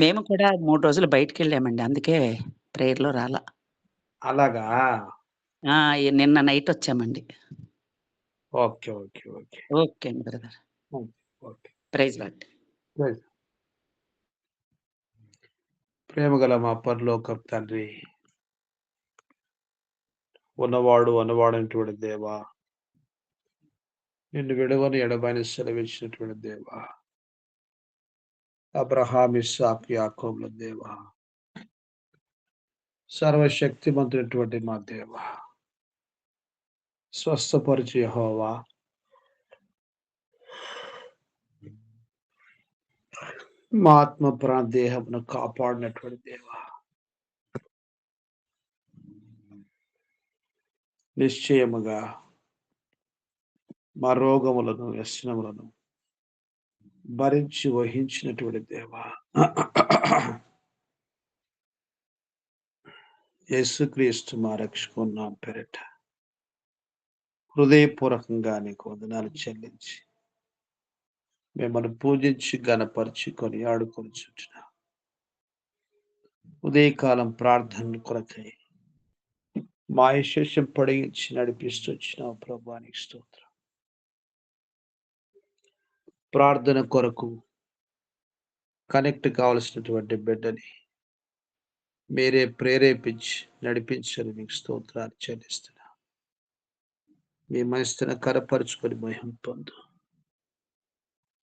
మేము కూడా 3 రోజులు బయటికెళ్ళామండి. అందుకే ప్రేయర్‌లో రాలా. అలాగా? ఆ! నిన్న నైటొచ్చామండి. ఓకే. ఓకే. ఓకే. ఓకే అండి brother. Okay. Okay. Praise Lord. Praise ప్రేమగల మా పరలోకపు తండ్రి, ఉన్నవాడైనటువంటి దేవా, నిన్ను విడవని ఎడబాయని సెలవిచ్చినటువంటి దేవా, అబ్రహాం, ఇస్సాకు, యాకోబుల దేవా, సర్వశక్తిమంతుడైనటువంటి మా దేవా, స్వస్థపరిచే యెహోవా, మా ఆత్మ ప్రాణ దేహమును కాపాడినటువంటి దేవా, నిశ్చయముగా మా రోగములను, వ్యసనములను భరించి వహించినటువంటి దేవా, యేసుక్రీస్తు మా రక్షకుని నామం పేరిట హృదయపూర్వకంగా నీకు వందనాలు చెల్లించి మిమ్మల్ని పూజించి ఘనపరిచి కొనియాడుకొనుచుంటున్నాం. ఉదయకాలం ప్రార్థన కొరకై మా యశస్సు పొడిగించి నడిపిస్తూ వచ్చినావు ప్రభువా, నీకు స్తోత్రం. ప్రార్థన కొరకు కనెక్ట్ కావలసినటువంటి బిడ్డని మీరే ప్రేరేపించి నడిపించని మీకు స్తోత్రాలు చెల్లిస్తున్నా. మీ మనసును కరపరుచుకొని మహిమ పొందు,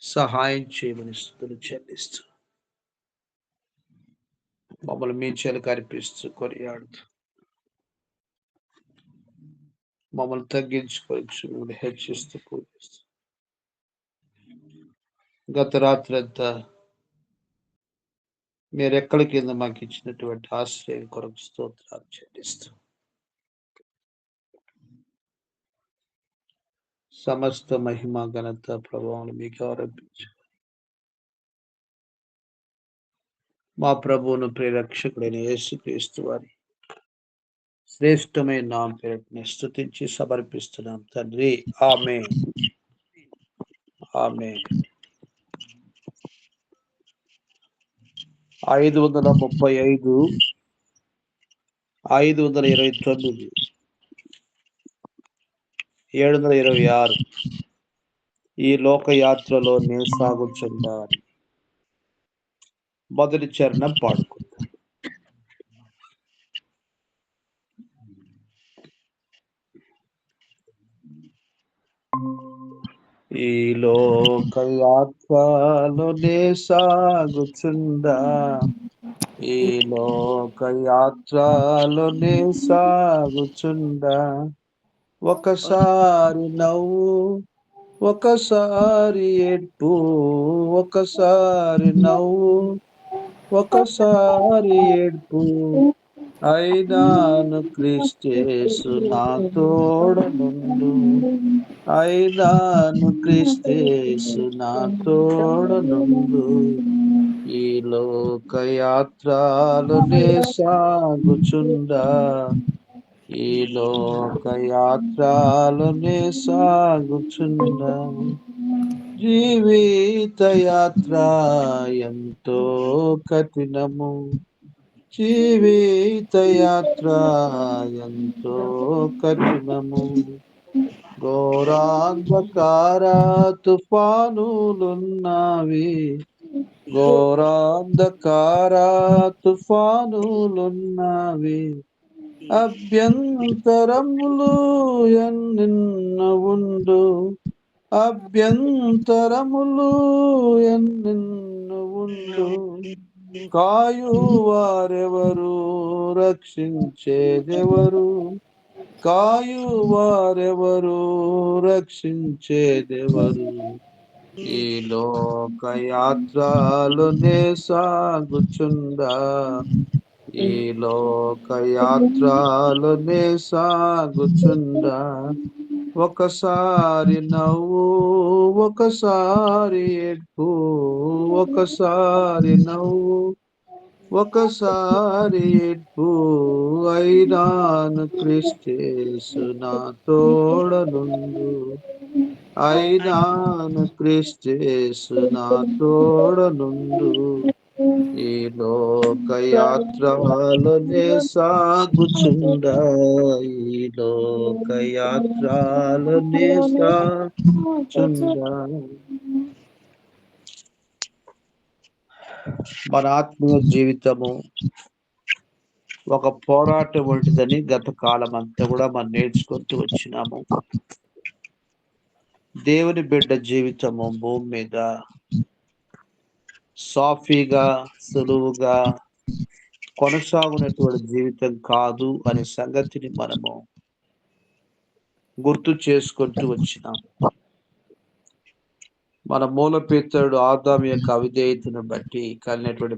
సహాయం చేయమని స్తుతులు చెల్లిస్తూ మమ్మల్ని మీ చెలకు అర్పిస్తూ కొనియాడుతూ మమ్మల్ని తగ్గించుకోవచ్చు, మిమ్మల్ని హెచ్చిస్తూ పూజిస్తూ గత రాత్రి అంతా మీరు ఎక్కడి కింద మాకు ఇచ్చినటువంటి ఆశ్రయం కొరకు స్తోత్రాలు చెల్లిస్తూ సమస్త మహిమ ఘనత ప్రభావం మీకు ఆరోపించు మా ప్రభువును ప్రేరక్షకుడైన యేసుక్రీస్తు వారి శ్రేష్టమైన నామ పేరుని స్తుతించి సమర్పిస్తున్నాం తండ్రి. ఆమేన్. ఆమేన్. 535, 529, 726 ఈ లోకయాత్రలో నేను సాగుచున్నాను. మొదటి చరణం పాడుకుందాం. ఈ లోకయాత్రలో నే సాగుచుండా, ఈ లోకయాత్రలో నే సాగుచుండా, ఒకసారి నవ్వు, ఒకసారి ఏడ్పు, ఒకసారి నవ్వు, ఒకసారి ఏడ్పు, అయినాను క్రీస్తేసు నా తోడనుండు, అయినాను క్రీస్తేసు నా తోడనుండు, ఈ లోకయాత్రలో నే సాగుచుండా, ఈ లోకయాత్రలో నే సాగుచుండా, జీవిత యాత్ర ఎంతో కఠినము, జీవిత యాత్ర ఎంతో కఠినము, ఘోరాంధకార తుఫానులున్నవి, ఘోరాంధకార తుఫానులున్నవి, అభ్యంతరములు ఎన్నెన్నో ఉండు, అభ్యంతరములు ఎన్నెన్నో ఉండు, కాయువారెవరు, రక్షించేదెవరు, కాయువారెవరు, రక్షించేదెవరు, ఈ లోకయాత్రలో నే సాగుచుండా, ఈ లోకయాత్రలో నే సాగుచుండా, ఒకసారి నవ్వు, ఒకసారి ఏడ్పు, ఒకసారి నవ్వు, ఒకసారి ఏడ్పు, అయినాను క్రీస్తేసు నా తోడనుండు, అయినాను క్రీస్తేసు నా తోడనుండు, ఈ లోకయాత్రలోనే సాగుచుండా, ఈ లోకయాత్రలోనే సాగుచుండా. మన ఆత్మీయ జీవితము ఒక పోరాటం వంటిదని గత కాలం అంతా కూడా మనం నేర్చుకుంటూ వచ్చినాము. దేవుని బిడ్డ జీవితము భూమి మీద సాఫీగా సులువుగా కొనసాగునటువంటి జీవితం కాదు అనే సంగతిని మనము గుర్తు చేసుకుంటూ వచ్చినాం. మన మూలపితరుడు ఆదాము యొక్క అవిధేయతను బట్టి కలిగినటువంటి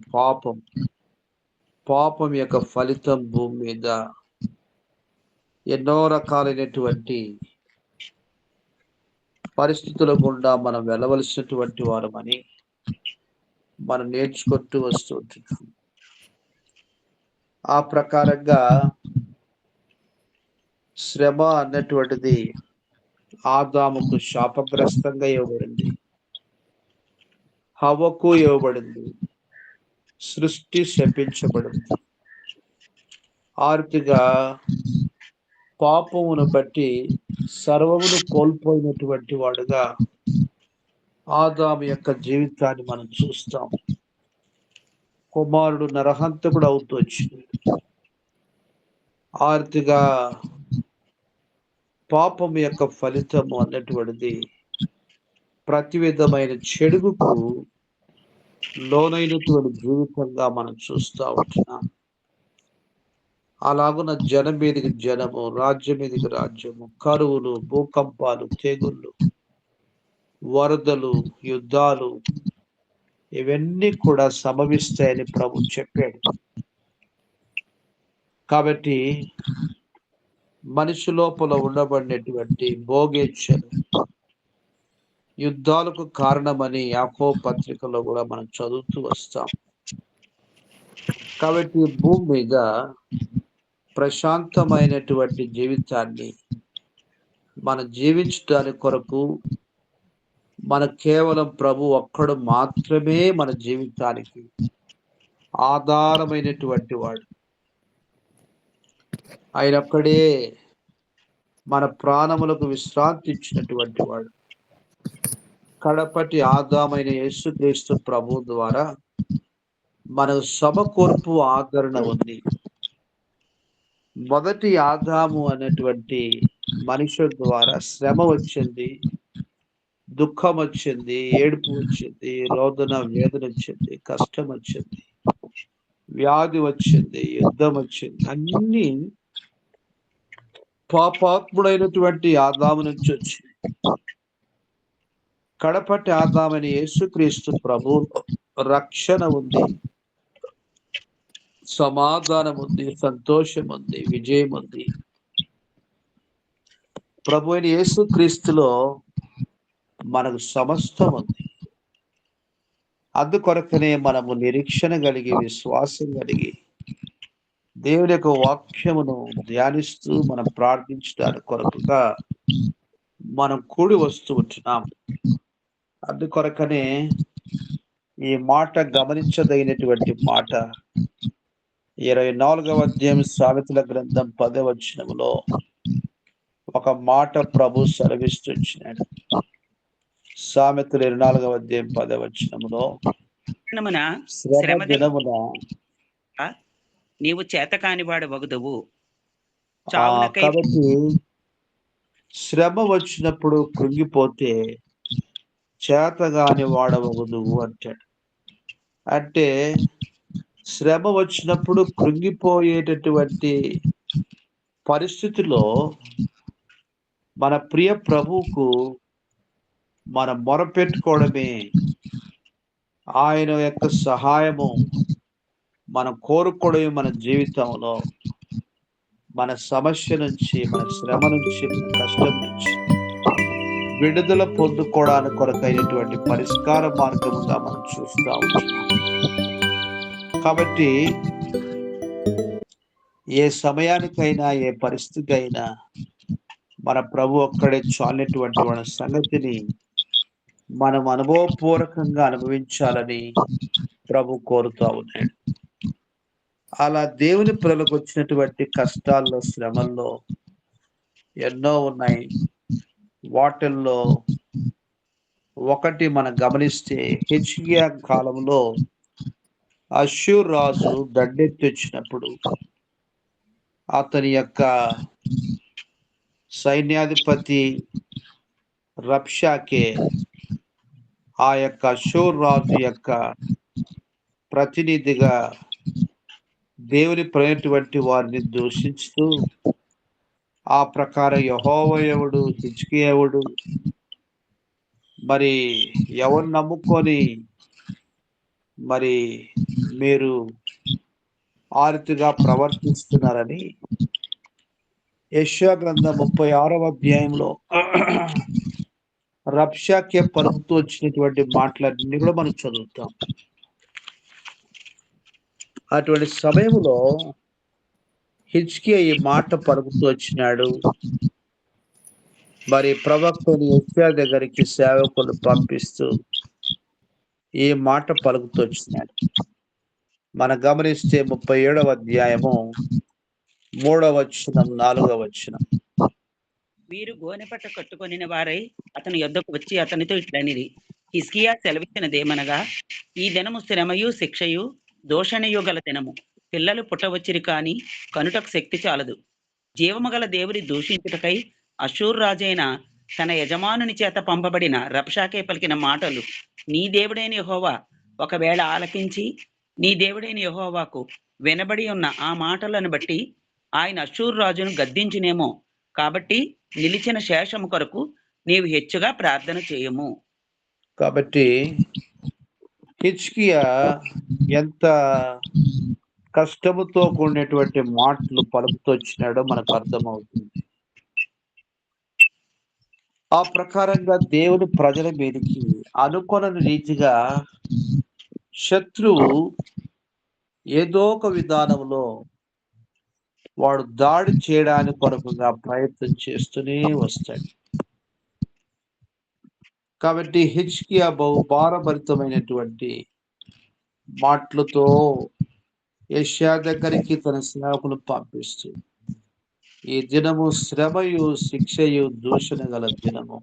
పాపం యొక్క ఫలితం భూమి మీద ఎన్నో రకాలైనటువంటి పరిస్థితుల గుండా మనం వెళ్ళవలసినటువంటి వారమని మనం నేర్చుకుంటూ వస్తుంటున్నాం. ఆ ప్రకారంగా శ్రమ అన్నటువంటిది ఆదాముకు శాపగ్రస్తంగా ఇవ్వబడింది, హవ్వకు ఇవ్వబడింది, సృష్టి శపించబడింది. ఆర్తిగా పాపమును బట్టి సర్వమును కోల్పోయినటువంటి వాడుగా ఆదాము యొక్క జీవితాన్ని మనం చూస్తాం. కుమారుడు నరహంతకుడు అవుతూ వచ్చింది. ఆర్తిగా పాపం యొక్క ఫలితము అన్నటువంటిది ప్రతి విధమైన చెడుగుకు లోనైనటువంటి జీవితంగా మనం చూస్తూ ఉంటున్నాం. అలాగున్న జనం మీదకి జనము, రాజ్యం మీదకి రాజ్యము, కరువులు, భూకంపాలు, తెగుళ్ళు, వరదలు, యుద్ధాలు ఇవన్నీ కూడా సంభవిస్తాయని ప్రభు చెప్పాడు. కాబట్టి మనిషి లోపల ఉండబడినటువంటి భోగేచ్ఛలు యుద్ధాలకు కారణమని యాకోబు పత్రికలో కూడా మనం చదువుతూ వస్తాం. కాబట్టి భూమి మీద ప్రశాంతమైనటువంటి జీవితాన్ని మనం జీవించడానికి కొరకు మన కేవలం ప్రభు ఒక్కడు మాత్రమే మన జీవితానికి ఆధారమైనటువంటి వాడు. ఆయన ఒక్కడే మన ప్రాణములకు విశ్రాంతి ఇచ్చినటువంటి వాడు. కడపటి ఆదామైన యేసుక్రీస్తు ప్రభు ద్వారా మనకు సమకూర్పు ఆదరణ ఉంది. మొదటి ఆదాము అనేటువంటి మనిషి ద్వారా శ్రమ వచ్చింది, దుఃఖం వచ్చింది, ఏడుపు వచ్చింది, రోదన వేదన వచ్చింది, కష్టం వచ్చింది, వ్యాధి వచ్చింది, యుద్ధం వచ్చింది. అన్ని పాపాత్ముడైనటువంటి ఆదాము నుంచి వచ్చింది. కడపటి ఆదామైన యేసుక్రీస్తు ప్రభు రక్షణ ఉంది, సమాధానం ఉంది, సంతోషం ఉంది, విజయం ఉంది. ప్రభు అయిన యేసుక్రీస్తులో మనకు సమస్తం ఉంది. అందుకొరకనే మనము నిరీక్షణ కలిగి, విశ్వాసం కలిగి దేవుని యొక్క వాక్యమును ధ్యానిస్తూ మనం ప్రార్థించడానికి కొరకుగా మనం కూడి వస్తూ ఉంటున్నాం. అందుకొరకనే ఈ మాట గమనించదగినటువంటి మాట 24వ అధ్యాయం సామెతల గ్రంథం 10వ వచనములో ఒక మాట ప్రభు సెలవిస్తున్నాడు. సామెతలు 24వ అధ్యాయం 10వ వచనములో శ్రమ దినమున నీవు చేతకాని వాడు వగుదువు. కాబట్టి శ్రమ వచ్చినప్పుడు కృంగిపోతే చేతగాని వాడవగుదువు అంటాడు. అంటే శ్రమ వచ్చినప్పుడు కృంగిపోయేటటువంటి పరిస్థితిలో మన ప్రియ ప్రభువుకు మనం మొరపెట్టుకోవడమే, ఆయన యొక్క సహాయము మనం కోరుకోవడమే మన జీవితంలో మన సమస్య నుంచి, మన శ్రమ నుంచి, మన కష్టం నుంచి విడుదల పొందుకోవడానికి కొరకైనటువంటి పరిష్కార మార్గముగా మనం చూస్తూ ఉంటున్నాం. కాబట్టి ఏ సమయానికైనా, ఏ పరిస్థితి అయినా మన ప్రభు ఒక్కడే చాలినటువంటి మన సంగతిని మనం అనుభవపూర్వకంగా అనుభవించాలని ప్రభు కోరుతా ఉన్నాడు. అలా దేవుని పిల్లలకు వచ్చినటువంటి కష్టాల్లో, శ్రమల్లో ఎన్నో ఉన్నాయి. వాటిల్లో ఒకటి మనం గమనిస్తే హిజ్కియా కాలంలో అష్షూర్ రాజు దండెత్తి అతని యొక్క సైన్యాధిపతి రబ్షాకే ఆ యొక్క అష్షూర్ రాజు యొక్క ప్రతినిధిగా దేవుని ప్రైనటువంటి వారిని దూషించుతూ ఆ ప్రకారం యెహోవా ఎవడు, హిజ్కియా ఎవడు, మరి ఎవరిని నమ్ముకొని మరి మీరు ఆ రీతిగా ప్రవర్తిస్తున్నారని యెషయా గ్రంథం 36వ అధ్యాయంలో రబ్షాకే పలుకుతూ వచ్చినటువంటి మాటలన్నీ కూడా మనం చదువుతాం. అటువంటి సమయంలో హిజ్కియా ఈ మాట పలుకుతూ వచ్చినాడు. మరి ప్రవక్తని యెషయా దగ్గరికి సేవకులు పంపిస్తూ ఈ మాట పలుకుతూ వచ్చినాడు. మనం గమనిస్తే 37వ అధ్యాయము 3వ వచనం, 4వ వచనం. వీరు గోనెపట్ట కట్టుకొనిన వారై అతని యొద్దకు వచ్చి అతనితో ఇట్లనిది, హిజ్కియా సెలవిచ్చినదేమనగా, ఈ దినము శ్రమయు శిక్షయు దూషణయు గల దినము. పిల్లలు పుట్టవచ్చిరి కాని కనుటకు శక్తి చాలదు. జీవము గల దేవుని దూషించుటకై అషూర్ రాజైన తన యజమానుని చేత పంపబడిన రబ్షాకే పలికిన మాటలు నీ దేవుడైన యెహోవా ఒకవేళ ఆలకించి నీ దేవుడైన యెహోవాకు వినబడి ఉన్న ఆ మాటలను బట్టి ఆయన అషూర్ రాజును గద్దించునేమో. కాబట్టి నిలిచిన శేషము కొరకు నీవు హెచ్చుగా ప్రార్థన చేయము. కాబట్టి హిజ్కియా ఎంత కష్టముతో కూడినటువంటి మాటలు పలుకుతూ వచ్చినాడో మనకు అర్థమవుతుంది. ఆ ప్రకారంగా దేవుని ప్రజల మీదకి అనుకొనని రీతిగా శత్రువు ఏదో ఒక విధానంలో వాడు దాడి చేయడానికి కొరకుగా ప్రయత్నం చేస్తూనే వస్తాడు. కాబట్టి హిజ్కియా బహుభారభరితమైనటువంటి మాటలతో యెషయా దగ్గరికి తన సేవకులు పంపిస్తూ ఈ దినము శ్రమయు శిక్షయు దూషణ గల దినము.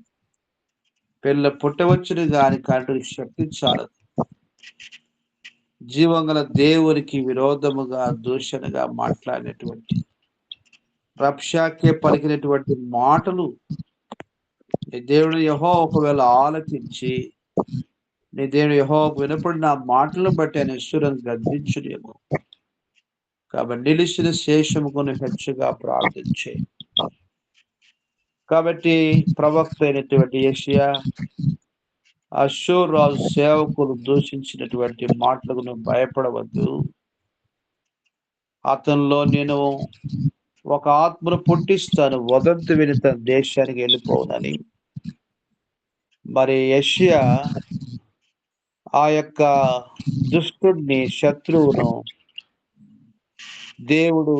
పిల్ల పుట్టవచ్చును గాని కంటికి శక్తి చాలదు. జీవం గల దేవునికి విరోధముగా దూషణగా మాట్లాడినటువంటి రబ్షాకే పలికినటువంటి మాటలు నీ దేవుడు యెహోవా ఒకవేళ ఆలకించి నీ దేవుడు యెహోవాకు వినపడిన ఆ మాటలను బట్టి ఆయన అష్షూరును గద్దించునేమో. కాబట్టి నిలిచిన శేషమును హెచ్చుగా ప్రార్థించే. కాబట్టి ప్రవక్త అయినటువంటి యెషయా అష్షూరు రాజు సేవకులు దూషించినటువంటి మాటలకు నువ్వు భయపడవద్దు. అతనిలో నేను ఒక ఆత్మను పుట్టిస్తాను, వదంతు విని తన దేశానికి వెళ్ళిపోవునని. మరి యెషయా ఆ యొక్క దుష్టుడిని, శత్రువును దేవుడు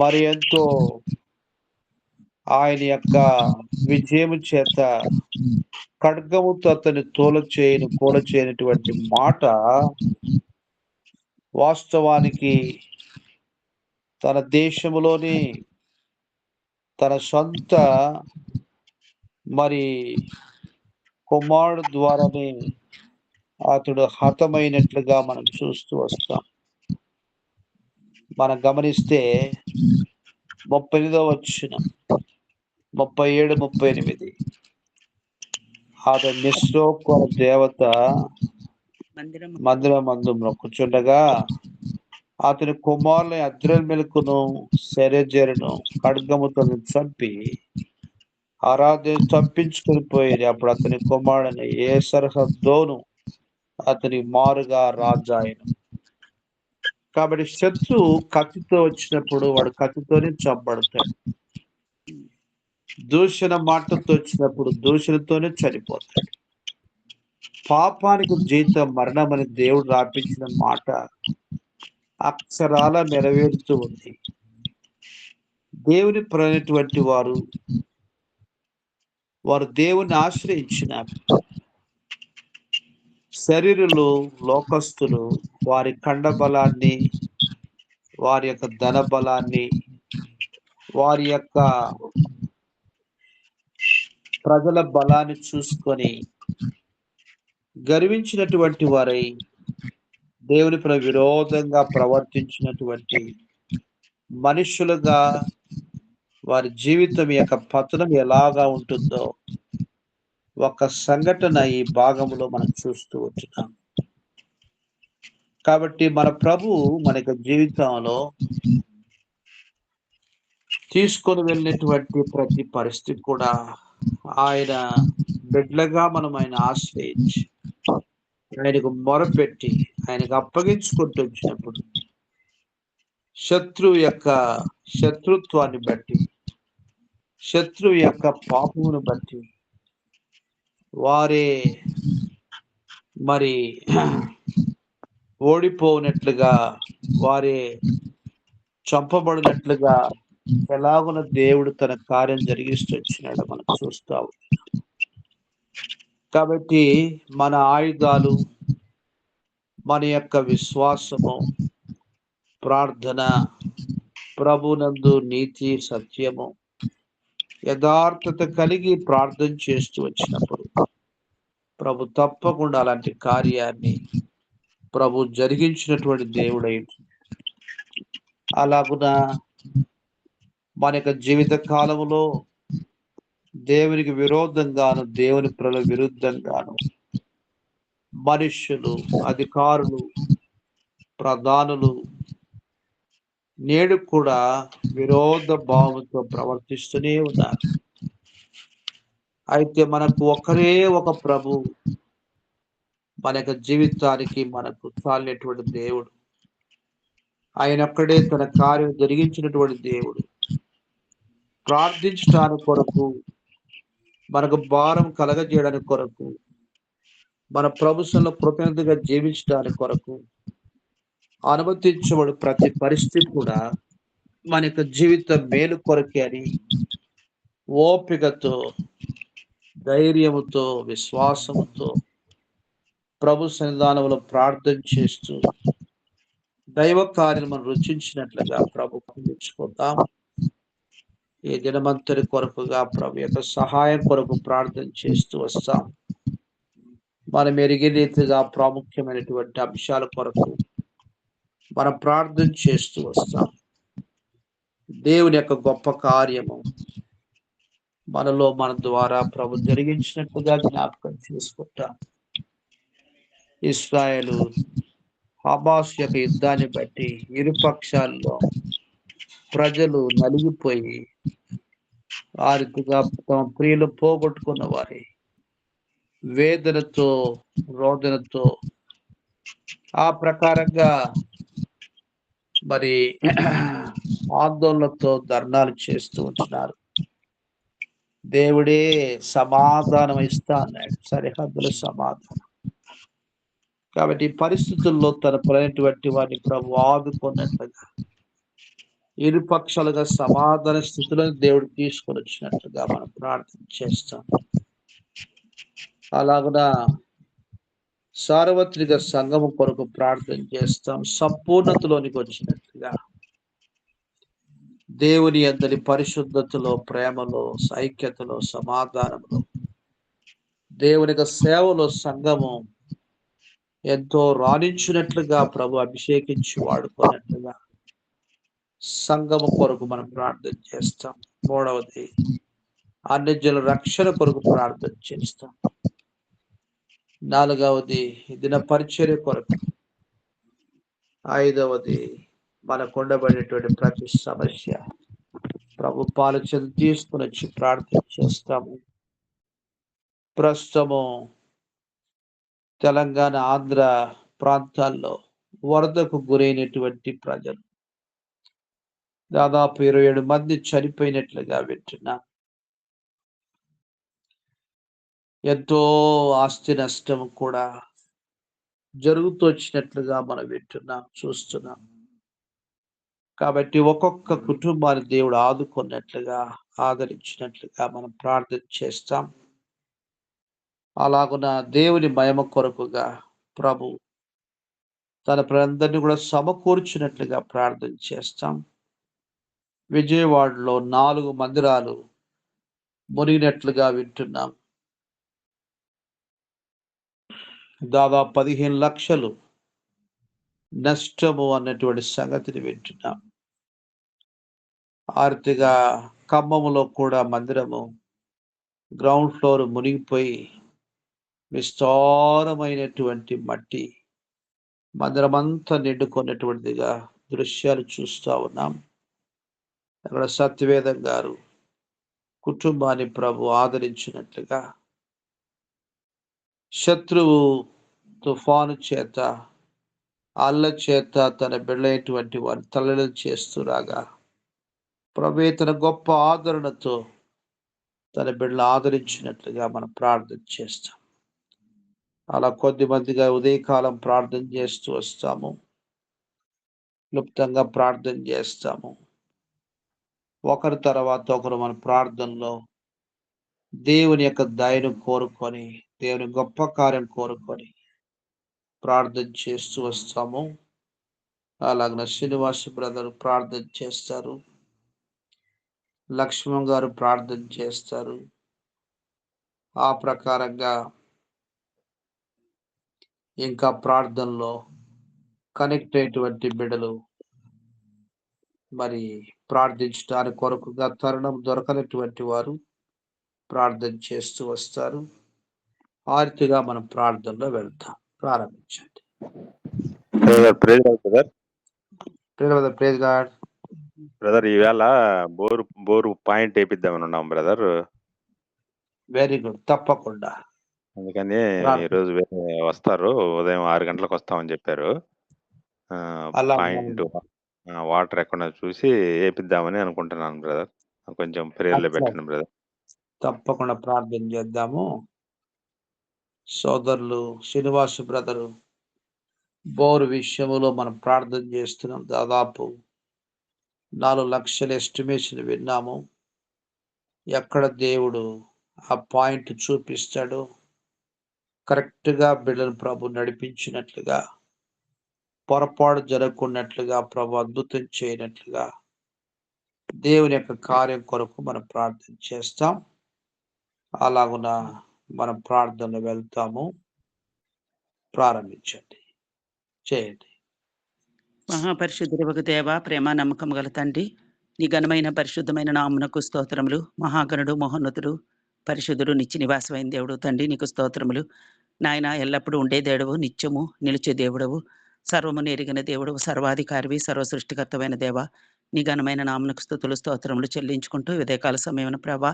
మరి ఎంతో ఆయన యొక్క విజయము చేత ఖడ్గముతో అతన్ని కూల చేయనటువంటి మాట వాస్తవానికి తన దేశంలోని తన సొంత మరి కుమారుడు ద్వారానే అతడు హతమైనట్లుగా మనం చూస్తూ వస్తాం. మనం గమనిస్తే 38వ వచనం, 37, 38 అతడు నిస్సోకు దేవత మందిరమందు కూర్చుండగా అతని కుమారుని అద్రమెలకును శరేజరును ఖడ్గముతో చంపి తప్పించుకొని పోయేది. అప్పుడు అతని కుమారుని ఏసర్హద్దోను అతని మారుగా రాజాయన. కాబట్టి శత్రువు కత్తితో వచ్చినప్పుడు వాడు కత్తితోనే చంపబడతాడు. దూషణ మాటతో వచ్చినప్పుడు దూషణతోనే చనిపోతాడు. పాపానికి జీతం మరణమని దేవుడు రాపించిన మాట అక్షరాల నెరవేరుతూ ఉంది. దేవుని ప్రైనటువంటి వారు దేవుని ఆశ్రయించినారు. శరీరులు, లోకస్తులు వారి ఖండ బలాన్ని, వారి యొక్క ధన బలాన్ని, వారి యొక్క ప్రజల బలాన్ని చూసుకొని గర్వించినటువంటి వారై దేవుని విరోధంగా ప్రవర్తించినటువంటి మనుషులుగా వారి జీవితం యొక్క పతనం ఎలాగా ఉంటుందో ఒక సంఘటన ఈ భాగంలో మనం చూస్తూ వచ్చున్నాం. కాబట్టి మన ప్రభు మన యొక్క జీవితంలో తీసుకొని వెళ్ళినటువంటి ప్రతి పరిస్థితి కూడా ఆయన బిడ్డలుగా మనం ఆయన ఆశ్రయించి ఆయనకు మొరపెట్టి ఆయనకు అప్పగించుకుంటూ వచ్చినప్పుడు శత్రువు యొక్క శత్రుత్వాన్ని బట్టి, శత్రువు యొక్క పాపమును బట్టి వారే మరి ఓడిపోనట్లుగా, వారే చంపబడినట్లుగా ఎలాగున దేవుడు తన కార్యం జరిగిస్తూ వచ్చినాడో మనం చూస్తాము. కాబట్టి మన ఆయుధాలు, మన యొక్క విశ్వాసము, ప్రార్థన, ప్రభునందు నీతి, సత్యము, యథార్థత కలిగి ప్రార్థన చేస్తూ వచ్చినప్పుడు ప్రభు తప్పకుండా అలాంటి కార్యాన్ని ప్రభు జరిగించినటువంటి దేవుడై అలాగున మన యొక్క జీవిత కాలంలో దేవునికి విరోధంగాను, దేవుని ప్రజల విరుద్ధంగాను మనుష్యులు, అధికారులు, ప్రధానులు నేడు కూడా విరోధ భావంతో ప్రవర్తిస్తూనే ఉన్నారు. అయితే మనకు ఒకరే ఒక ప్రభు, మన యొక్క జీవితానికి మనకు చాలినటువంటి దేవుడు. ఆయనొక్కడే తన కార్యం జరిగించినటువంటి దేవుడు. ప్రార్థించడానికి కొరకు, మనకు భారం కలగజేయడానికి కొరకు, మన ప్రభుత్వంలో కృతజ్ఞతగా జీవించడానికి కొరకు అనుమతించబడు ప్రతి పరిస్థితి కూడా మన యొక్క జీవిత మేలు కొరకే అని ఓపికతో, ధైర్యముతో, విశ్వాసముతో ప్రభు సన్నిధానంలో ప్రార్థన చేస్తూ దైవ కార్యం మనం రుచించినట్లుగా ప్రభు పండించుకుందాం. ఈ దినమంతరి కొరకుగా ప్రభు యొక్క సహాయం కొరకు ప్రార్థన చేస్తూ వస్తాం. మనం ఎరిగే రీతిగా ప్రాముఖ్యమైనటువంటి అంశాల కొరకు మనం ప్రార్థన చేస్తూ వస్తాం. దేవుని యొక్క గొప్ప కార్యము మనలో మన ద్వారా ప్రభు జరిగించినట్టుగా జ్ఞాపకం చేసుకుంటాం. ఇశ్రాయేలు హమాస్ యొక్క యుద్ధాన్ని బట్టి ఇరు పక్షాల్లో ప్రజలు నలిగిపోయి ఆ రీతిగా తమ ప్రియులు పోగొట్టుకున్న వారి వేదనతో, రోదనతో ఆ ప్రకారంగా మరి ఆందోళనతో ధర్నాలు చేస్తూ ఉంటున్నారు. దేవుడే సమాధానం ఇస్తా అన్నాడు, సరిహద్దుల సమాధానం. కాబట్టి పరిస్థితుల్లో తన పడినటువంటి వారిని ప్రభు ఆదుకున్నట్లుగా ఇరు పక్షాలుగా సమాధాన స్థితిలో దేవుడు తీసుకొని వచ్చినట్లుగా మనం ప్రార్థన చేస్తాం. అలాగున సార్వత్రిక సంఘము కొరకు ప్రార్థన చేస్తాం. సంపూర్ణతలోనికి వచ్చినట్లుగా దేవుని అందరి పరిశుద్ధతలో, ప్రేమలో, ఐక్యతలో, సమాధానంలో, దేవుని సేవలో సంఘము ఎంతో రాణించినట్లుగా ప్రభు అభిషేకించి వాడుకున్నట్లుగా సంఘము కొరకు మనం ప్రార్థన చేస్తాం. మూడవది అన్ని జనుల రక్షణ కొరకు ప్రార్థన చేస్తాం. నాలుగవది దిన పరిచర్య కొరకు. ఐదవది మనకు ఉండబడినటువంటి ప్రతి సమస్య ప్రభు పాలు చెంది తీసుకుని వచ్చి ప్రార్థన చేస్తాము. ప్రస్తుతము తెలంగాణ, ఆంధ్ర ప్రాంతాల్లో వరదకు గురైనటువంటి ప్రజలు దాదాపు 27 మంది చనిపోయినట్లుగా వింటున్నాం. ఎంతో ఆస్తి నష్టం కూడా జరుగుతూ వచ్చినట్లుగా మనం వింటున్నాం, చూస్తున్నాం. కాబట్టి ఒక్కొక్క కుటుంబాన్ని దేవుడు ఆదుకున్నట్లుగా, ఆదరించినట్లుగా మనం ప్రార్థన చేస్తాం. అలాగున దేవుని మహిమ కొరకుగా ప్రభు తన ప్రజలందరినీ కూడా సమకూర్చినట్లుగా ప్రార్థన చేస్తాం. విజయవాడలో 4 మందిరాలు మునిగినట్లుగా వింటున్నాం. దాదాపు 15 లక్షలు నష్టము అన్నటువంటి సంగతిని వింటున్నాం. ఆర్తిగా ఖమ్మంలో కూడా మందిరము గ్రౌండ్ ఫ్లోర్ మునిగిపోయి విస్తారమైనటువంటి మట్టి మందిరమంతా నిండుకున్నటువంటిదిగా దృశ్యాలు చూస్తా ఉన్నాం. అక్కడ సత్యవేదం గారు కుటుంబాన్ని ప్రభు ఆదరించినట్లుగా శత్రువు తుఫాను చేత అల్ల చేత తన బిడ్డలైనటువంటి వారిని తల్లలు చేస్తూ రాగా ప్రభువే తన గొప్ప ఆదరణతో తన బిడ్డలు ఆదరించినట్లుగా మనం ప్రార్థన చేస్తాం. అలా కొద్ది మందిగా ఉదయకాలం ప్రార్థన చేస్తూ వస్తాము. క్లుప్తంగా ప్రార్థన చేస్తాము. ఒకరి తర్వాత ఒకరు మన ప్రార్థనలో దేవుని యొక్క దయను కోరుకొని, దేవుని గొప్ప కార్యం కోరుకొని ప్రార్థన చేస్తూ వస్తాము. అలాగన శ్రీనివాస్ బ్రదర్ ప్రార్థన చేస్తారు. లక్ష్మణ్ గారు ప్రార్థన చేస్తారు. ఆ ప్రకారంగా ఇంకా ప్రార్థనలో కనెక్ట్ అయినటువంటి బిడ్డలు మరి ప్రార్థించడానికి కొరకుగా తరుణం దొరకనటువంటి వారు ప్రార్థన చేస్తూ వస్తారు. ఆర్తిగా మనం ప్రార్థనలో వెళ్తాం. ప్రారంభించండి. Praise God. బ్రదర్ ఈవేళ బోరు పాయింట్ వేపిద్దామని ఉన్నాం బ్రదర్. వెరీ గుడ్, తప్పకుండా. అందుకని ఈరోజు వస్తారు, ఉదయం 6 గంటలకు వస్తామని చెప్పారు. పాయింట్ వాటర్ ఎక్కడ చూసి వేపిద్దామని అనుకుంటున్నాను బ్రదర్. కొంచెం ప్రేయర్లో పెట్టండి బ్రదర్. తప్పకుండా ప్రార్థన చేద్దాము. సోదరులు శ్రీనివాస్ బ్రదరు బోరు విషయంలో మనం ప్రార్థన చేస్తున్నాం. దాదాపు 4 లక్షల ఎస్టిమేషన్ విన్నాము. ఎక్కడ దేవుడు ఆ పాయింట్ చూపిస్తాడో కరెక్ట్గా బిడ్డను ప్రభు నడిపించినట్లుగా, పొరపాటు జరగకున్నట్లుగా, ప్రభు అద్భుతం చేయనట్లుగా దేవుని యొక్క కార్యం కొరకు మనం ప్రార్థన చేస్తాం. అలాగున మనం ప్రార్థన వెళ్తాము. ప్రారంభించండి, చేయండి. మహాపరిశుద్ధుడవగు దేవ, ప్రేమ నమ్మకం గల తండ్రి, నీ ఘనమైన పరిశుద్ధమైన నామునకు స్తోత్రములు. మహాగణుడు, మహోన్నతుడు, పరిశుద్ధుడు, నిత్య నివాసమైన దేవుడు తండ్రి, నీకు స్తోత్రములు. నాయన ఎల్లప్పుడూ ఉండే దేవుడవు, నిత్యము నిలిచే దేవుడవు, సర్వమును ఎరిగిన దేవుడవు, సర్వాధికారివి, సర్వ సృష్టికర్తమైన దేవ, నీ ఘనమైన నామునకు స్తుతులు స్తోత్రములు చెల్లించుకుంటూ ఉదయకాల సమయమున ప్రభా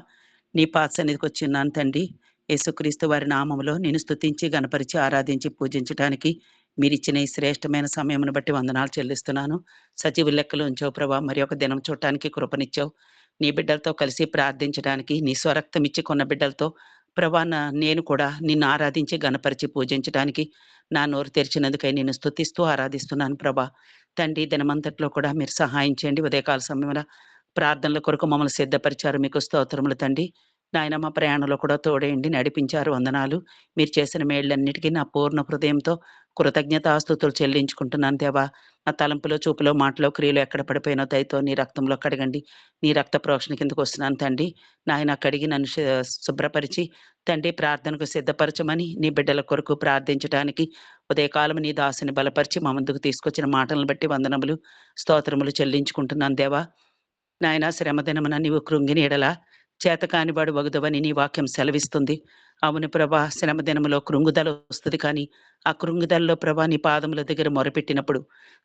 నీ పాద సన్నిధికి వచ్చిన్నాను తండ్రి. యేసుక్రీస్తు వారి నామములో నేను స్తుతించి గణపరిచి ఆరాధించి పూజించడానికి మీరిచ్చిన ఈ శ్రేష్టమైన సమయమును బట్టి వందనాలు చెల్లిస్తున్నాను. సజీవ లెక్కలు ఉంచావు ప్రభా, మరి ఒక దినం చూడటానికి కృపనిచ్చావు. నీ బిడ్డలతో కలిసి ప్రార్థించడానికి, నీ స్వరక్తం ఇచ్చి కొన్న బిడ్డలతో ప్రభా నేను కూడా నిన్ను ఆరాధించి గణపరిచి పూజించడానికి నా నోరు తెరిచినందుకై నేను స్తుతిస్తూ ఆరాధిస్తున్నాను ప్రభా. తండ్రి, దినమంతట్లో కూడా మీరు సహాయం చేయండి. ఉదయకాల సమయంలో ప్రార్థనల కొరకు మమ్మల్ని సిద్ధపరిచారు, మీకు స్తోత్రములు తండ్రి. నాయన మా ప్రయాణంలో కూడా తోడేయండి, నడిపించారు, వందనాలు. మీరు చేసిన మేళ్ళన్నిటికీ నా పూర్ణ హృదయంతో కృతజ్ఞతాస్తుతులు చెల్లించుకుంటున్నాను దేవా. నా తలంపులో, చూపులో, మాటలో, క్రియలో ఎక్కడ పడిపోయినో దయతో నీ రక్తంలో కడగండి. నీ రక్త ప్రోక్షణ కిందకు వస్తున్నాను తండ్రి. నాయన కడిగి నన్ను శుభ్రపరిచి తండ్రి ప్రార్థనకు సిద్ధపరచమని, నీ బిడ్డల కొరకు ప్రార్థించడానికి ఉదయకాలం నీ దాసుని బలపరిచి మా ముందుకు తీసుకొచ్చిన మాటలను బట్టి వందనములు, స్తోత్రములు చెల్లించుకుంటున్నాను దేవా. నాయన శ్రమదినమున నీవు కృంగిని ఎడల చేతకాని వాడు వగుదవని నీ వాక్యం సెలవిస్తుంది. అవును ప్రభా, శ్రమదినములో కృంగుదల వస్తుంది, కానీ ఆ కృంగుదలలో ప్రభా నీ పాదముల దగ్గర మొరపెట్టినప్పుడు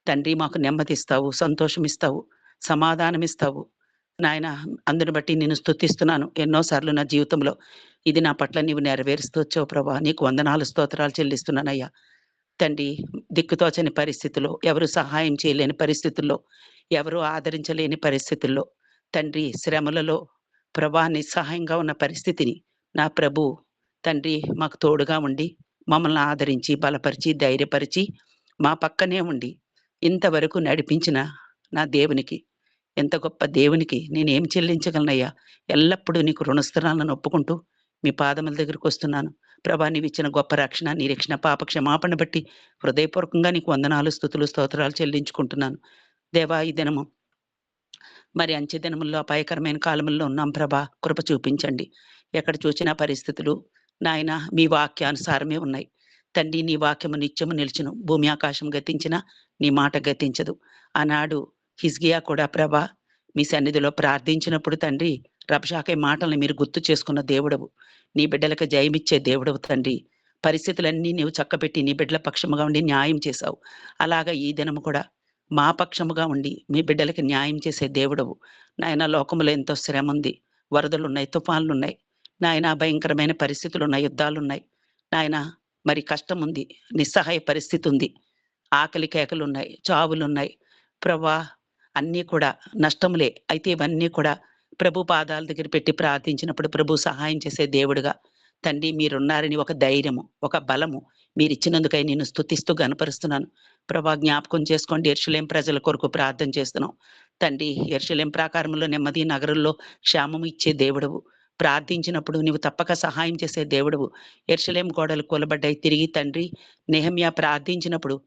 తండ్రి మాకు నెమ్మదిస్తావు, సంతోషమిస్తావు, సమాధానమిస్తావు. నాయన అందుని బట్టి నేను స్తుతిస్తున్నాను. ఎన్నోసార్లు నా జీవితంలో ఇది నా పట్ల నీవు నెరవేరుస్తూ వచ్చావు ప్రభా. నీకు వందనాలు, స్తోత్రాలు చెల్లిస్తున్నానయ్యా. తండ్రి, దిక్కుతోచని పరిస్థితుల్లో, ఎవరు సహాయం చేయలేని పరిస్థితుల్లో, ఎవరు ఆదరించలేని పరిస్థితుల్లో, తండ్రి శ్రమలలో ప్రభా నిస్సహాయంగా ఉన్న పరిస్థితిని నా ప్రభు తండ్రి మాకు తోడుగా ఉండి మమ్మల్ని ఆదరించి బలపరిచి ధైర్యపరిచి మా పక్కనే ఉండి ఇంతవరకు నడిపించిన నా దేవునికి, ఎంత గొప్ప దేవునికి నేనేం చెల్లించగలనయ్యా. ఎల్లప్పుడూ నీకు రుణస్థురాలను ఒప్పుకుంటూ మీ పాదముల దగ్గరికి వస్తున్నాను. ప్రభా నీవిచ్చిన గొప్ప రక్షణ, నిరీక్షణ, పాప క్షమాపణ బట్టి హృదయపూర్వకంగా నీకు వందనాలు, స్తుతులు, స్తోత్రాలు చెల్లించుకుంటున్నాను. దేవా ఈ దినము మరి అంచె దినముల్లో అపాయకరమైన కాలముల్లో ఉన్నాం ప్రభా! కృప చూపించండి. ఎక్కడ చూచినా పరిస్థితులు నాయన మీ వాక్యానుసారమే ఉన్నాయి. తండ్రి నీ వాక్యము నిత్యము నిలుచును. భూమి ఆకాశం గతించినా నీ మాట గతించదు. ఆనాడు హిజ్కియా కూడా ప్రభా మీ సన్నిధిలో ప్రార్థించినప్పుడు తండ్రి రబ్షాకే మాటల్ని మీరు గుర్తు చేసుకున్న దేవుడవు. నీ బిడ్డలకు జయమిచ్చే దేవుడవు తండ్రి. పరిస్థితులన్నీ నీవు చక్కబెట్టి నీ బిడ్డల పక్షముగా ఉండి న్యాయం చేశావు. అలాగా ఈ దినము కూడా మా పక్షముగా ఉండి మీ బిడ్డలకి న్యాయం చేసే దేవుడవు. నాయన లోకములో ఎంతో శ్రముంది. వరదలున్నాయి, తుఫాన్లున్నాయి. నాయన భయంకరమైన పరిస్థితులున్నాయి, యుద్ధాలున్నాయి. నాయన మరి కష్టముంది, నిస్సహాయ పరిస్థితి ఉంది. ఆకలి కేకలున్నాయి, చావులున్నాయి. ప్రభా అన్నీ కూడా నష్టములే. అయితే ఇవన్నీ కూడా ప్రభు పాదాల దగ్గర పెట్టి ప్రార్థించినప్పుడు ప్రభు సహాయం చేసే దేవుడుగా తండ్రి మీరున్నారని ఒక ధైర్యము, ఒక బలము మీరిచ్చినందుకై నేను స్తుతిస్తూ గనపరుస్తున్నాను. ప్రభా జ్ఞాపకం చేసుకోండి యెరూషలేము ప్రజల కొరకు ప్రార్థన చేస్తున్నాం. తండ్రి యెరూషలేము ప్రాకారములో నెమ్మది, నగరంలో క్షేమము ఇచ్చే దేవుడవు. ప్రార్థించినప్పుడు నీవు తప్పక సహాయం చేసే దేవుడవు. యెరూషలేము గోడలు కూలబడ్డాయి తిరిగి తండ్రి నెహెమ్యా ప్రార్థించినప్పుడు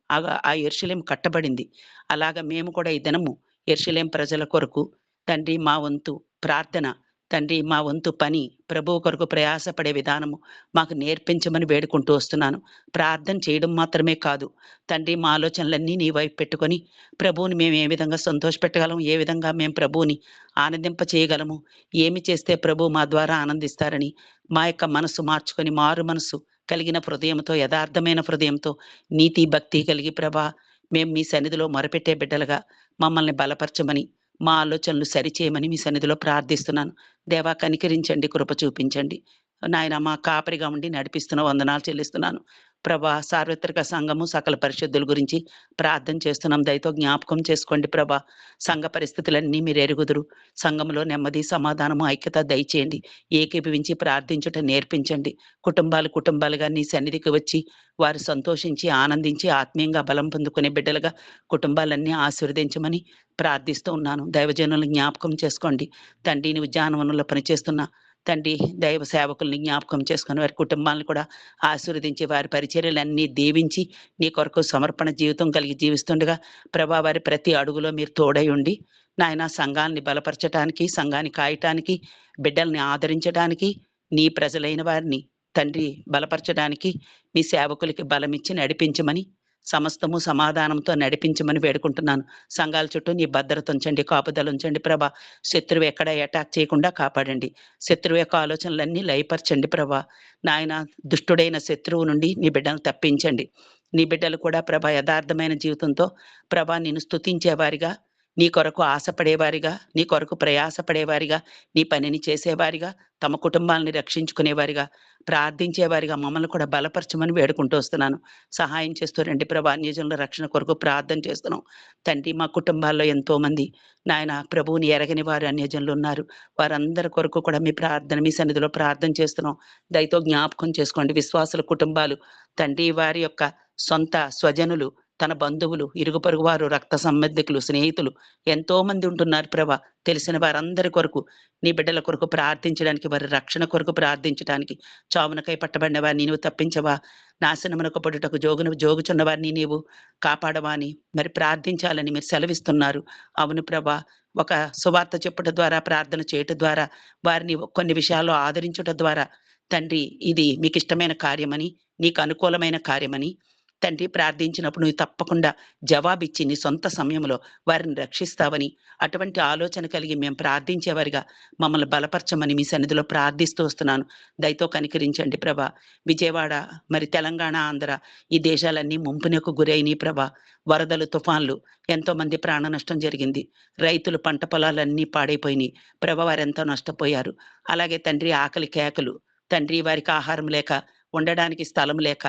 ఆ యెరూషలేము కట్టబడింది. అలాగా మేము కూడా ఈ దినము యెరూషలేము ప్రజల కొరకు తండ్రి మా వంతు ప్రార్థన, తండ్రి మా వంతు పని ప్రభువు కొరకు ప్రయాసపడే విధానము మాకు నేర్పించమని వేడుకుంటూ వస్తున్నాను. ప్రార్థన చేయడం మాత్రమే కాదు తండ్రి మా ఆలోచనలన్నీ నీ వైపు పెట్టుకొని ప్రభువుని మేము ఏ విధంగా సంతోషపెట్టగలము, ఏ విధంగా మేము ప్రభువుని ఆనందింప చేయగలము, ఏమి చేస్తే ప్రభు మా ద్వారా ఆనందిస్తారని మా యొక్క మనసు మార్చుకొని మారు మనసు కలిగిన హృదయంతో, యథార్థమైన హృదయంతో, నీతి భక్తి కలిగి ప్రభా మేము మీ సన్నిధిలో మొరపెట్టే బిడ్డలుగా మమ్మల్ని బలపరచమని, మా ఆలోచనలు సరిచేయమని మీ సన్నిధిలో ప్రార్థిస్తున్నాను. దేవా కనికరించండి, కృప చూపించండి. నాయన మా కాపరిగా ఉండి నడిపిస్తున్న వందనాలు చెల్లిస్తున్నాను. ప్రభా సార్వత్రిక సంఘము సకల పరిశుద్ధుల గురించి ప్రార్థన చేస్తున్నాం. దయతో జ్ఞాపకం చేసుకోండి ప్రభా. సంఘ పరిస్థితులన్నీ మీరు ఎరుగుదురు. సంఘములో నెమ్మది, సమాధానము, ఐక్యత దయచేయండి. ఏకీభవించి ప్రార్థించుట నేర్పించండి. కుటుంబాలుగా నీ సన్నిధికి వచ్చి వారు సంతోషించి, ఆనందించి, ఆత్మీయంగా బలం పొందుకునే బిడ్డలుగా కుటుంబాలన్నీ ఆశీర్వదించమని ప్రార్థిస్తూ ఉన్నాను. దైవజనులను జ్ఞాపకం చేసుకోండి. తండ్రి నీ ఉద్యానవనంలో పనిచేస్తున్న తండ్రి దైవ సేవకుల్ని జ్ఞాపకం చేసుకొని వారి కుటుంబాలను కూడా ఆశీర్వదించి వారి పరిచర్యలన్నీ దీవించి నీ కొరకు సమర్పణ జీవితం కలిగి జీవిస్తుండగా ప్రభా వారి ప్రతి అడుగులో మీరు తోడై ఉండి నాయన సంఘాన్ని బలపరచటానికి, సంఘాన్ని కాయటానికి, బిడ్డల్ని ఆదరించడానికి, నీ ప్రజలైన వారిని తండ్రి బలపరచడానికి మీ సేవకులకి బలమిచ్చి నడిపించమని, సమస్తము సమాధానంతో నడిపించమని వేడుకుంటున్నాను. సంఘాల చుట్టూ నీ భద్రత ఉంచండి, కాపుదల ఉంచండి ప్రభా. శత్రువు ఎక్కడ అటాక్ చేయకుండా కాపాడండి. శత్రువు యొక్క ఆలోచనలన్నీ లయపరచండి ప్రభా. నాయన దుష్టుడైన శత్రువు నుండి నీ బిడ్డను తప్పించండి. నీ బిడ్డలు కూడా ప్రభా యథార్థమైన జీవితంతో ప్రభా నిన్ను స్తుతించేవారిగా, నీ కొరకు ఆశపడేవారిగా, నీ కొరకు ప్రయాసపడేవారిగా, నీ పనిని చేసేవారిగా, తమ కుటుంబాలని రక్షించుకునేవారిగా, ప్రార్థించేవారిగా మమ్మల్ని కూడా బలపరచమని వేడుకుంటూ వస్తున్నాను. సహాయం చేస్తూ రండి ప్రభా. అన్యజనుల రక్షణ కొరకు ప్రార్థన చేస్తున్నాం. తండ్రి మా కుటుంబాల్లో ఎంతోమంది నాయన ప్రభువుని ఎరగని వారు అన్యజనులు ఉన్నారు. వారందరి కొరకు కూడా మీ ప్రార్థన మీ సన్నిధిలో ప్రార్థన చేస్తున్నాం. దయతో జ్ఞాపకం చేసుకోండి. విశ్వాసుల కుటుంబాలు తండ్రి వారి యొక్క సొంత స్వజనులు, తన బంధువులు, ఇరుగు పొరుగు వారు, రక్త సంబంధికులు, స్నేహితులు ఎంతో మంది ఉంటున్నారు ప్రభా. తెలిసిన వారందరి కొరకు నీ బిడ్డల కొరకు ప్రార్థించడానికి, వారి రక్షణ కొరకు ప్రార్థించడానికి, చావునకై పట్టబడిన వారిని నీవు తప్పించవా, నాశనమునకు పడుటకు జోగుచున్న వారిని నీవు కాపాడవా అని మరి ప్రార్థించాలని మీరు సెలవిస్తున్నారు. అవును ప్రభా. ఒక సువార్త చెప్పుట ద్వారా, ప్రార్థన చేయటం ద్వారా, వారిని కొన్ని విషయాల్లో ఆదరించుట ద్వారా తండ్రి ఇది మీకు ఇష్టమైన కార్యమని, నీకు అనుకూలమైన కార్యమని తండ్రి ప్రార్థించినప్పుడు నువ్వు తప్పకుండా జవాబిచ్చి నీ సొంత సమయంలో వారిని రక్షిస్తావని, అటువంటి ఆలోచన కలిగి మేము ప్రార్థించేవారిగా మమ్మల్ని బలపరచమని మీ సన్నిధిలో ప్రార్థిస్తూ వస్తున్నాను. దయతో కనికరించండి ప్రభా. విజయవాడ మరి తెలంగాణ, ఆంధ్ర ఈ దేశాలన్నీ ముంపునకు గురైనయి ప్రభా. వరదలు, తుఫాన్లు ఎంతో మంది ప్రాణ నష్టం జరిగింది. రైతులు పంట పొలాలన్నీ పాడైపోయినాయి ప్రభా. వారెంతో నష్టపోయారు. అలాగే తండ్రి ఆకలి కేకలు, తండ్రి వారికి ఆహారం లేక, ఉండడానికి స్థలం లేక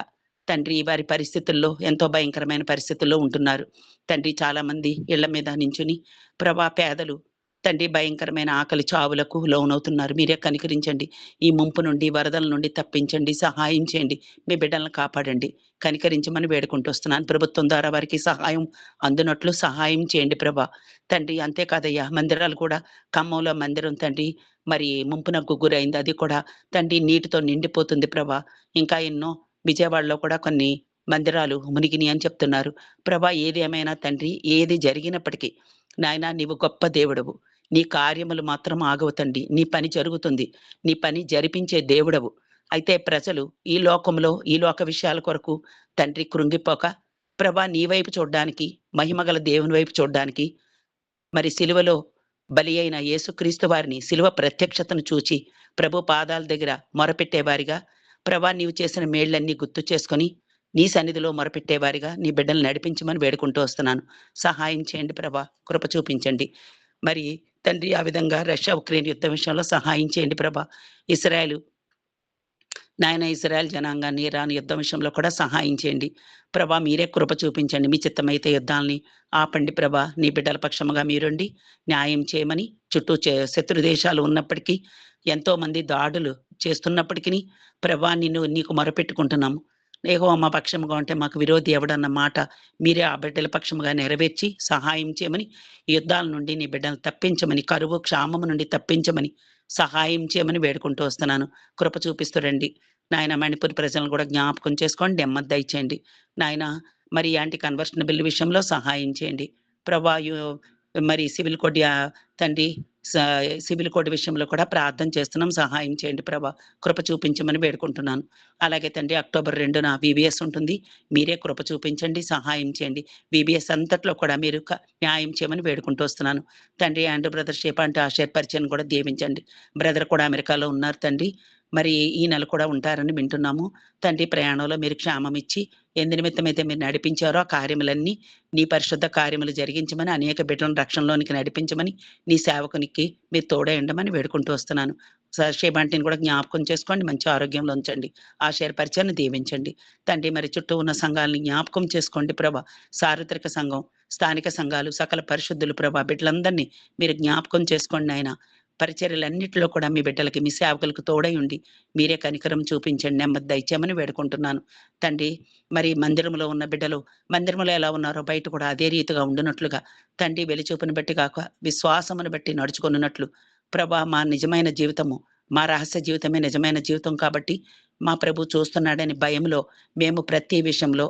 తండ్రి వారి పరిస్థితుల్లో ఎంతో భయంకరమైన పరిస్థితుల్లో ఉంటున్నారు. తండ్రి చాలా మంది ఇళ్ల మీద నించుని ప్రభా పేదలు తండ్రి భయంకరమైన ఆకలి చావులకు లోనవుతున్నారు. మీరే కనికరించండి. ఈ ముంపు నుండి, వరదల నుండి తప్పించండి, సహాయం చేయండి. మీ బిడ్డలను కాపాడండి. కనికరించమని వేడుకుంటూ వస్తున్నాను. ప్రభుత్వం ద్వారా వారికి సహాయం అందునట్లు సహాయం చేయండి ప్రభా. తండ్రి అంతేకాదయ్యా, మందిరాలు కూడా ఖమ్మంలో మందిరం తండ్రి మరి ముంపునకు గురైంది. అది కూడా తండ్రి నీటితో నిండిపోతుంది ప్రభా. ఇంకా ఎన్నో విజయవాడలో కూడా కొన్ని మందిరాలు మునిగినియి అని చెప్తున్నారు. ప్రభా ఏది ఏమైనా తండ్రి, ఏది జరిగినప్పటికీ నాయనా నీవు గొప్ప దేవుడవు. నీ కార్యములు మాత్రం ఆగవు తండ్రి. నీ పని జరుగుతుంది. నీ పని జరిపించే దేవుడవు. అయితే ప్రజలు ఈ లోకంలో, ఈ లోక విషయాల కొరకు తండ్రి కృంగిపోక, ప్రభా నీ వైపు చూడ్డానికి, మహిమగల దేవుని వైపు చూడ్డానికి, మరి సిలువలో బలి అయిన యేసుక్రీస్తు వారిని, సిలువ ప్రత్యక్షతను చూచి, ప్రభు పాదాల దగ్గర మొరపెట్టేవారిగా, ప్రభా నీవు చేసిన మేళ్ళన్నీ గుర్తు చేసుకొని, నీ సన్నిధిలో మొరపెట్టేవారిగా నీ బిడ్డలను నడిపించమని వేడుకుంటూ వస్తున్నాను. సహాయం చేయండి ప్రభా, కృప చూపించండి. మరి తండ్రి ఆ విధంగా రష్యా, ఉక్రెయిన్ యుద్ధం విషయంలో సహాయం చేయండి ప్రభా. ఇశ్రాయేలు నాయన ఇశ్రాయేల్ జనాంగాన్ని ఇరాన్ యుద్ధం విషయంలో కూడా సహాయం చేయండి. ప్రభా మీరే కృప చూపించండి. మీ చిత్తమైతే యుద్ధాల్ని ఆపండి ప్రభా. నీ బిడ్డల పక్షముగా మీరుండి న్యాయం చేయమని, చుట్టూ శత్రు దేశాలు ఉన్నప్పటికీ, ఎంతో మంది దాడులు చేస్తున్నప్పటికీ ప్రభా నీకు మొరపెట్టుకుంటున్నాము. యెహోవా మా పక్షముగా ఉంటే మాకు విరోధి ఎవడన్న మాట మీరే ఆ బిడ్డల పక్షముగా నెరవేర్చి సహాయం చేయమని, ఈ యుద్ధాల నుండి నీ బిడ్డలను తప్పించమని, కరువు క్షామము నుండి తప్పించమని, సహాయం చేయమని వేడుకుంటూ వస్తున్నాను. కృప చూపిస్తూ రండి నాయన. మణిపూర్ ప్రజలను కూడా జ్ఞాపకం చేసుకోండి, నెమ్మది దయచేయండి నాయన. మరి యాంటీ కన్వర్షన్ బిల్ విషయంలో సహాయం చేయండి ప్రభా. మరి సివిల్ కోడ్ తండ్రి సివిల్ కోడ్ విషయంలో కూడా ప్రార్థన చేస్తున్నాం, సహాయం చేయండి ప్రభా. కృప చూపించమని వేడుకుంటున్నాను. అలాగే తండ్రి అక్టోబర్ 2న విబిఎస్ ఉంటుంది. మీరే కృప చూపించండి, సహాయం చేయండి. విబిఎస్ అంతట్లో కూడా మీరు న్యాయం చేయమని వేడుకుంటూ వస్తున్నాను తండ్రి. అండ్ బ్రదర్ షేప్ అంటే ఆషేర్ పరిచయం కూడా దీవించండి. బ్రదర్ కూడా అమెరికాలో ఉన్నారు తండ్రి. మరి ఈ నెల కూడా ఉంటారని వింటున్నాము తండ్రి. ప్రయాణంలో మీరు క్షేమం ఇచ్చి, ఎందు నిమిత్తమైతే మీరు నడిపించారో ఆ కార్యములన్నీ, నీ పరిశుద్ధ కార్యములు జరిగించమని, అనేక బిడ్డలను రక్షణలోనికి నడిపించమని, నీ సేవకునికి మీరు తోడై ఉండమని వేడుకుంటూ వస్తున్నాను. షేబాంటిని కూడా జ్ఞాపకం చేసుకోండి, మంచి ఆరోగ్యంలో ఉంచండి. ఆషేర్ పరిచయాన్ని దీవించండి తండ్రి. మరి చుట్టూ ఉన్న సంఘాలని జ్ఞాపకం చేసుకోండి ప్రభా. సార్వత్రిక సంఘం, స్థానిక సంఘాలు, సకల పరిశుద్ధులు ప్రభా, బిడ్డలందరినీ మీరు జ్ఞాపకం చేసుకోండి ఆయన. పరిచర్యలన్నిటిలో కూడా మీ బిడ్డలకి, మీ సేవకులకు తోడై ఉండి మీరే కనికరం చూపించండి, నెమ్మది దయచేయమని వేడుకుంటున్నాను తండ్రి. మరి మందిరంలో ఉన్న బిడ్డలు మందిరంలో ఎలా ఉన్నారో బయట కూడా అదే రీతిగా ఉండునట్లుగా తండ్రి, వెలిచూపును బట్టి కాక విశ్వాసమును బట్టి నడుచుకున్నట్లు ప్రభా, మా నిజమైన జీవితము, మా రహస్య జీవితమే నిజమైన జీవితం కాబట్టి మా ప్రభు చూస్తున్నాడని భయంలో మేము ప్రతి విషయంలో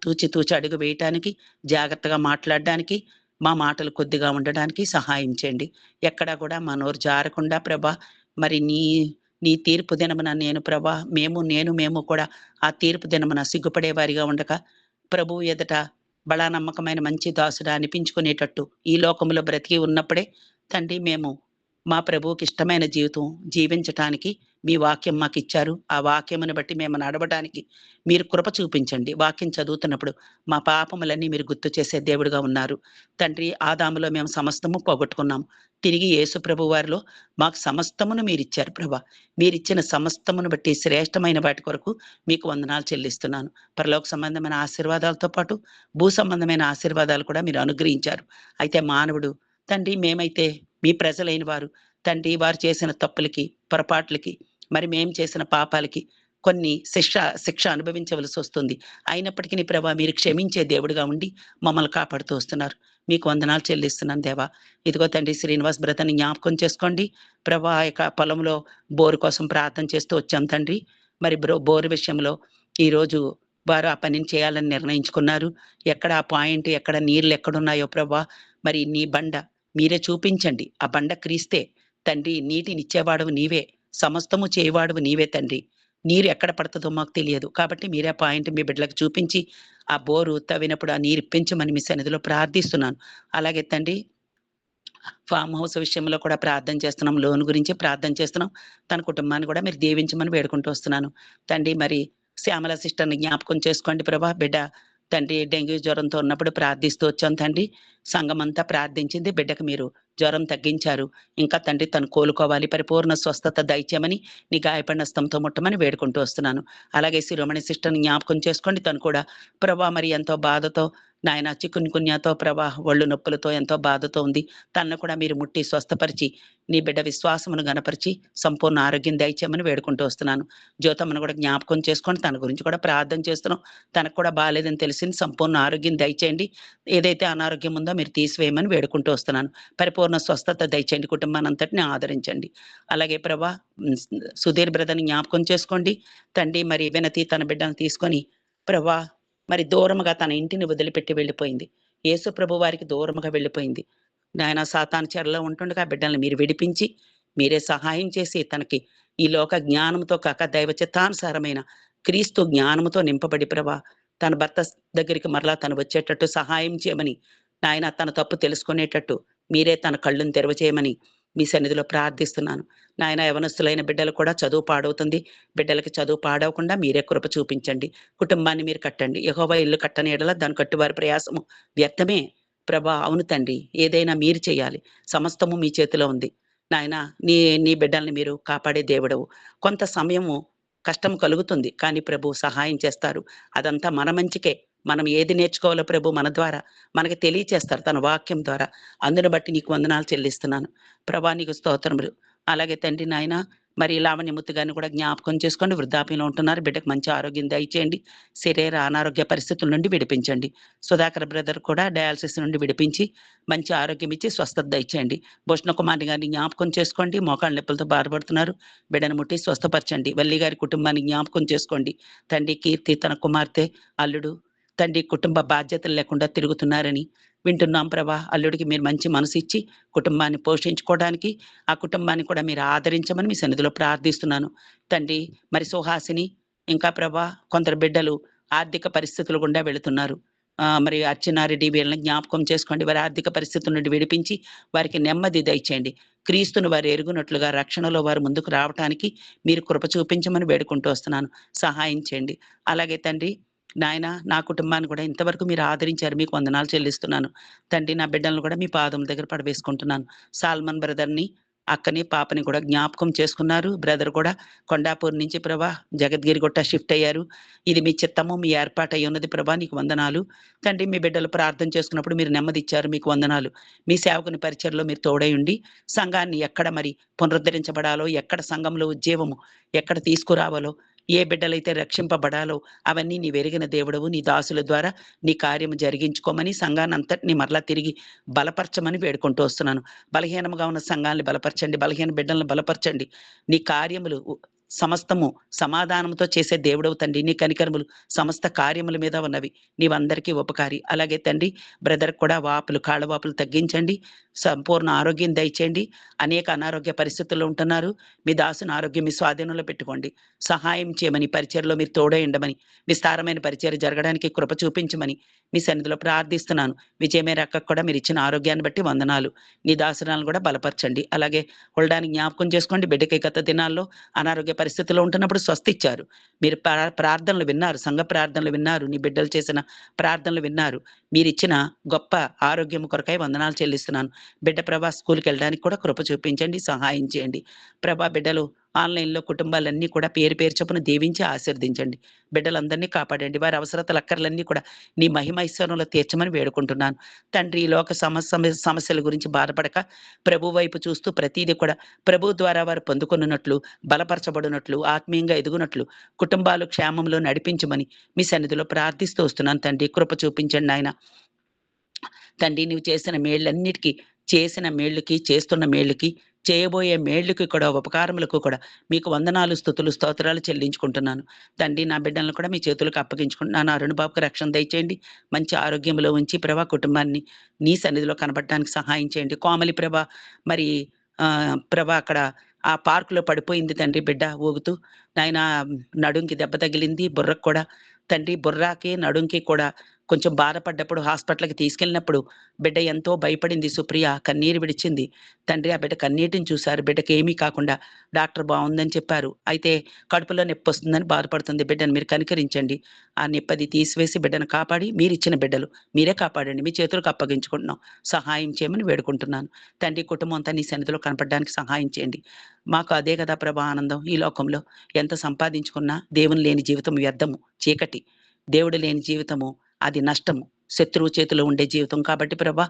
తూచి తూచి అడుగు వేయటానికి, జాగ్రత్తగా మాట్లాడడానికి, మా మాటలు కొద్దిగా ఉండడానికి సహాయం చేయండి. ఎక్కడా కూడా మా నోరు జారకుండా ప్రభా, మరి నీ నీ తీర్పు దినమున నేను ప్రభా, మేము కూడా ఆ తీర్పు దినమున సిగ్గుపడే వారిగా ఉండక, ప్రభువు ఎదుట బలా నమ్మకమైన మంచి దాసుడా అనిపించుకునేటట్టు ఈ లోకంలో బ్రతికి ఉన్నప్పుడే తండ్రి, మేము మా ప్రభువుకి ఇష్టమైన జీవితం జీవించటానికి మీ వాక్యం మాకిచ్చారు. ఆ వాక్యమును బట్టి మేము నడవడానికి మీరు కృప చూపించండి. వాక్యం చదువుతున్నప్పుడు మా పాపములన్నీ మీరు గుర్తు చేసే దేవుడుగా ఉన్నారు తండ్రి. ఆదాములో మేము సమస్తము పోగొట్టుకున్నాము. తిరిగి యేసు ప్రభు వారిలో మాకు సమస్తమును మీరిచ్చారు ప్రభా. మీరిచ్చిన సమస్తమును బట్టి శ్రేష్టమైన వాటి కొరకు మీకు వందనాలు చెల్లిస్తున్నాను. పరలోక సంబంధమైన ఆశీర్వాదాలతో పాటు భూ సంబంధమైన ఆశీర్వాదాలు కూడా మీరు అనుగ్రహించారు. అయితే మానవుడు తండ్రి, మేమైతే మీ ప్రజలైన వారు తండ్రి, వారు చేసిన తప్పులకి, పొరపాట్లకి, మరి మేము చేసిన పాపాలకి కొన్ని శిక్ష అనుభవించవలసి వస్తుంది. అయినప్పటికీ ప్రభా, మీరు క్షమించే దేవుడిగా ఉండి మమ్మల్ని కాపాడుతూ వస్తున్నారు. మీకు వందనాలు చెల్లిస్తున్నాను దేవా. ఇదిగో తండ్రి, శ్రీనివాస్ బ్రతని జ్ఞాపకం చేసుకోండి ప్రభా. ఆ యొక్క పొలంలో బోరు కోసం ప్రార్థన చేస్తూ వచ్చాం తండ్రి. మరి బోరు విషయంలో ఈరోజు వారు ఆ పనిని చేయాలని నిర్ణయించుకున్నారు. ఎక్కడ ఆ పాయింట్, ఎక్కడ నీళ్ళు ఎక్కడున్నాయో ప్రభా, మరి నీ బండ మీరే చూపించండి. ఆ బండ క్రీస్తే తండ్రి. నీటినిచ్చేవాడువు నీవే, సమస్తము చేయవాడువు నీవే తండ్రి. నీరు ఎక్కడ పడుతుందో మాకు తెలియదు కాబట్టి మీరే ఆ పాయింట్ మీ బిడ్డలకు చూపించి ఆ బోరు తవ్వినప్పుడు ఆ నీరు ఇప్పించమని మీ సన్నిధిలో ప్రార్థిస్తున్నాను. అలాగే తండ్రి, ఫామ్ హౌస్ విషయంలో కూడా ప్రార్థన చేస్తున్నాం. లోన్ గురించి ప్రార్థన చేస్తున్నాం. తన కుటుంబాన్ని కూడా మీరు దీవించమని వేడుకుంటూ వస్తున్నాను తండ్రి. మరి శ్యామల సిస్టర్ని జ్ఞాపకం చేసుకోండి ప్రభా. బిడ్డ తండ్రి డెంగ్యూ జ్వరంతో ఉన్నప్పుడు ప్రార్థిస్తూ వచ్చాం తండ్రి. సంఘమంతా ప్రార్థించింది, బిడ్డకు మీరు జ్వరం తగ్గించారు. ఇంకా తండ్రి తను కోలుకోవాలి, పరిపూర్ణ స్వస్థత దయచేయమని నీ గాయపడిన హస్తంతో ముట్టమని వేడుకుంటూ వస్తున్నాను. అలాగే శిరోమణి సిస్టర్ని జ్ఞాపకం చేసుకోండి. తను కూడా ప్రభా మరి ఎంతో బాధతో నాయన చికున్ కున్యాతో ప్రభా ఒళ్ళు నొప్పులతో ఎంతో బాధతో ఉంది. తనను కూడా మీరు ముట్టి స్వస్థపరిచి నీ బిడ్డ విశ్వాసమును గనపరిచి సంపూర్ణ ఆరోగ్యం దయచేయమని వేడుకుంటూ వస్తున్నాను. జ్యోతమ్మను కూడా జ్ఞాపకం చేసుకొని తన గురించి కూడా ప్రార్థన చేస్తున్నాం. తనకు కూడా బాలేదని తెలిసింది. సంపూర్ణ ఆరోగ్యం దయచేయండి. ఏదైతే అనారోగ్యం ఉందో మీరు తీసివేయమని వేడుకుంటూ వస్తున్నాను. పరిపూర్ణ స్వస్థత దయచేయండి. కుటుంబాన్ని అంతటిని ఆదరించండి. అలాగే ప్రభా సుధీర్ బ్రదర్‌ని జ్ఞాపకం చేసుకోండి. తండ్రి మరి వినతి తన బిడ్డను తీసుకొని ప్రభా మరి దూరముగా తన ఇంటిని వదిలిపెట్టి వెళ్ళిపోయింది. యేసు ప్రభు వారికి దూరముగా వెళ్ళిపోయింది. నాయన సాతాను చెరలో ఉంటుండగా బిడ్డల్ని మీరు విడిపించి, మీరే సహాయం చేసి తనకి ఈ లోక జ్ఞానంతో కాక దైవ చిత్తానుసారమైన క్రీస్తు జ్ఞానముతో నింపబడి ప్రభా తన భర్త దగ్గరికి మరలా తను వచ్చేటట్టు సహాయం చేయమని, నాయన తన తప్పు తెలుసుకునేటట్టు మీరే తన కళ్ళును తెరవచేయమని మీ సన్నిధిలో ప్రార్థిస్తున్నాను. నాయన యవనస్తులైన బిడ్డలు కూడా చదువు పాడవుతుంది. బిడ్డలకి చదువు పాడవకుండా మీరే కృప చూపించండి. కుటుంబాన్ని మీరు కట్టండి. యెహోవా ఇల్లు కట్టని యెడల దాన్ని కట్టువారి ప్రయాసము వ్యర్థమే. ప్రభా అవును తండ్రి, ఏదైనా మీరు చేయాలి. సమస్తము మీ చేతిలో ఉంది. నాయన నీ నీ బిడ్డల్ని మీరు కాపాడే దేవుడవు. కొంత సమయము కష్టం కలుగుతుంది. కానీ ప్రభు సహాయం చేస్తారు. అదంతా మన మంచికే. మనం ఏది నేర్చుకోవాలో ప్రభు మన ద్వారా మనకి తెలియచేస్తారు తన వాక్యం ద్వారా. అందును బట్టి నీకు వందనాలు చెల్లిస్తున్నాను. ప్రభా నీకు స్తోత్రములు. అలాగే తండ్రి నాయన మరి లావణ్యమూర్తి గారిని కూడా జ్ఞాపకం చేసుకోండి. వృద్ధాప్యంలో ఉంటున్నారు. బిడ్డకు మంచి ఆరోగ్యం దయచేయండి. శరీర అనారోగ్య పరిస్థితుల నుండి విడిపించండి. సుధాకర్ బ్రదర్ కూడా డయాలసిస్ నుండి విడిపించి మంచి ఆరోగ్యం ఇచ్చి స్వస్థత దయచేయండి. భూషణ కుమారి గారిని జ్ఞాపకం చేసుకోండి. మోకాళ్ళ నొప్పులతో బాధపడుతున్నారు. బిడ్డను ముట్టి స్వస్థపరచండి. వల్లి గారి కుటుంబాన్ని జ్ఞాపకం చేసుకోండి. తండ్రి కీర్తి తన కుమార్తె అల్లుడు తండ్రి కుటుంబ బాధ్యతలు లేకుండా తిరుగుతున్నారని వింటున్నాం ప్రభా. అల్లుడికి మీరు మంచి మనసు ఇచ్చి కుటుంబాన్ని పోషించుకోవడానికి ఆ కుటుంబాన్ని కూడా మీరు ఆదరించమని మీ సన్నిధిలో ప్రార్థిస్తున్నాను. తండ్రి మరి సుహాసిని ఇంకా ప్రభా కొందరు బిడ్డలు ఆర్థిక పరిస్థితులు గుండా వెళుతున్నారు. మరి అర్చనారెడ్డి వీళ్ళని జ్ఞాపకం చేసుకోండి. వారి ఆర్థిక పరిస్థితుల నుండి విడిపించి వారికి నెమ్మది దయచేయండి. క్రీస్తును వారు ఎరుగునట్లుగా రక్షణలో వారు ముందుకు రావటానికి మీరు కృప చూపించమని వేడుకుంటూ వస్తున్నాను. సహాయం చేయండి. అలాగే తండ్రి నాయన నా కుటుంబాన్ని కూడా ఇంతవరకు మీరు ఆదరించారు. మీకు వందనాలు చెల్లిస్తున్నాను. తండ్రి నా బిడ్డలను కూడా మీ పాదం దగ్గర పడవేసుకుంటున్నాను. సాల్మన్ బ్రదర్‌ని, అక్కని, పాపని కూడా జ్ఞాపకం చేసుకున్నారు. బ్రదర్ కూడా కొండాపూర్ నుంచి ప్రభా జగద్గిరిగుట్ట షిఫ్ట్ అయ్యారు. ఇది మీ చిత్తము, మీ ఏర్పాటు అయి ఉన్నది ప్రభా. నీకు వందనాలు. తండ్రి మీ బిడ్డలు ప్రార్థన చేసుకున్నప్పుడు మీరు నెమ్మదిచ్చారు. మీకు వందనాలు. మీ సేవకుని పరిచర్లో మీరు తోడై ఉండి సంఘాన్ని ఎక్కడ మరి పునరుద్ధరించబడాలో, ఎక్కడ సంఘంలో ఉజ్జీవము ఎక్కడ తీసుకురావాలో, ఏ బిడ్డలైతే రక్షింపబడాలో అవన్నీ నీవెరిగిన దేవుడవు. నీ దాసుల ద్వారా నీ కార్యము జరిగించుకోమని సంఘాన్నంతటిని మరలా తిరిగి బలపరచమని వేడుకుంటూ వస్తున్నాను. బలహీనముగా ఉన్న సంఘాన్ని బలపరచండి. బలహీన బిడ్డలను బలపరచండి. నీ కార్యములు సమస్తము సమాధానంతో చేసే దేవుడవు తండ్రి. నీ కనికరములు సమస్త కార్యముల మీద ఉన్నవి. నీవందరికీ ఉపకారి. అలాగే తండ్రి బ్రదర్ కూడా వాపులు కాళ్ళ వాపులు తగ్గించండి. సంపూర్ణ ఆరోగ్యం దయచేయండి. అనేక అనారోగ్య పరిస్థితుల్లో ఉంటున్నారు. మీ దాసుని ఆరోగ్యం మీ స్వాధీనంలో పెట్టుకోండి. సహాయం చేయమని పరిచర్లో మీరు తోడై ఉండమని విస్తారమైన పరిచర్య జరగడానికి కృప చూపించమని మీ సన్నిధిలో ప్రార్థిస్తున్నాను. విజయమే రక్కకు కూడా మీరు ఇచ్చిన ఆరోగ్యాన్ని బట్టి వందనాలు. నీ దాసురాలను కూడా బలపరచండి. అలాగే హుల్డాని జ్ఞాపకం చేసుకోండి. బిడ్డకి గత దినాల్లో అనారోగ్య పరిస్థితుల్లో ఉంటున్నప్పుడు స్వస్థిచ్చారు. మీరు ప్రార్థనలు విన్నారు. సంఘ ప్రార్థనలు విన్నారు. నీ బిడ్డలు చేసిన ప్రార్థనలు విన్నారు. మీరిచ్చిన గొప్ప ఆరోగ్యం కొరకై వందనాలు చెల్లిస్తున్నాను. బిడ్డ ప్రభా స్కూల్కి వెళ్ళడానికి కూడా కృప చూపించండి. సహాయం చేయండి. ప్రభా బిడ్డలు ఆన్లైన్‌లో కుటుంబాలన్నీ కూడా పేరు పేరు చొప్పున దీవించి ఆశీర్వదించండి. బిడ్డలందరినీ కాపాడండి. వారి అవసరతల అక్కర్లన్నీ కూడా నీ మహిమైశ్వర్యంలో తీర్చమని వేడుకుంటున్నాను. తండ్రి ఈ లోక సమస్యల గురించి బాధపడక ప్రభు వైపు చూస్తూ ప్రతీది కూడా ప్రభు ద్వారా వారు పొందుకొనున్నట్లు, బలపరచబడినట్లు, ఆత్మీయంగా ఎదుగునట్లు, కుటుంబాలు క్షేమంలో నడిపించమని మీ సన్నిధిలో ప్రార్థిస్తూ వస్తున్నాను తండ్రి. కృప చూపించండి నాయన. తండ్రి నీవు చేసిన మేళ్ళన్నిటికీ, చేసిన మేళ్ళకి, చేస్తున్న మేళ్ళకి, చేయబోయే మేళ్ళకి కూడా, ఉపకారములకు కూడా మీకు వందనాలు, స్తుతులు, స్తోత్రాలు చెల్లించుకుంటున్నాను. తండ్రి నా బిడ్డలను కూడా మీ చేతులకు అప్పగించుకుంటున్నాను. అరుణ్ బాబుకి రక్షణ దయచేయండి. మంచి ఆరోగ్యంలో ఉంచి ప్రభా కుటుంబాన్ని నీ సన్నిధిలో కనబడటానికి సహాయం చేయండి. కోమలి ప్రభా మరి ప్రభా అక్కడ ఆ పార్కులో పడిపోయింది తండ్రి బిడ్డ ఊగుతూ. నాయనా నడుంకి దెబ్బ తగిలింది. బుర్రకు కూడా తండ్రి బుర్రాకి, నడుంకి కూడా కొంచెం బాధపడ్డప్పుడు హాస్పిటల్‌కి తీసుకెళ్ళినప్పుడు బిడ్డ ఎంతో భయపడింది సుప్రియ. కన్నీరు విడిచింది. తండ్రి ఆ బిడ్డ కన్నీటిని చూసారు. బిడ్డకేమీ కాకుండా డాక్టర్ బావుందని చెప్పారు. అయితే కడుపులో నొప్పొస్తుందని బాధపడుతుంది. బిడ్డను మీరు కనికరించండి. ఆ నొప్పది తీసివేసి బిడ్డను కాపాడి మీరిచ్చిన బిడ్డలు మీరే కాపాడండి. మీ చేతులకు అప్పగించుకుంటున్నాం. సహాయం చేయమని వేడుకుంటున్నాను. తండ్రి కుటుంబం అంతా నీ సన్నిధిలో కనపడడానికి సహాయం చేయండి. మాకు అదే కదా ప్రభా ఆనందం. ఈ లోకంలో ఎంత సంపాదించుకున్నా దేవుని లేని జీవితం వ్యర్థము, చీకటి. దేవుడు లేని జీవితము అది నష్టము. శత్రువు చేతిలో ఉండే జీవితం కాబట్టి ప్రభా,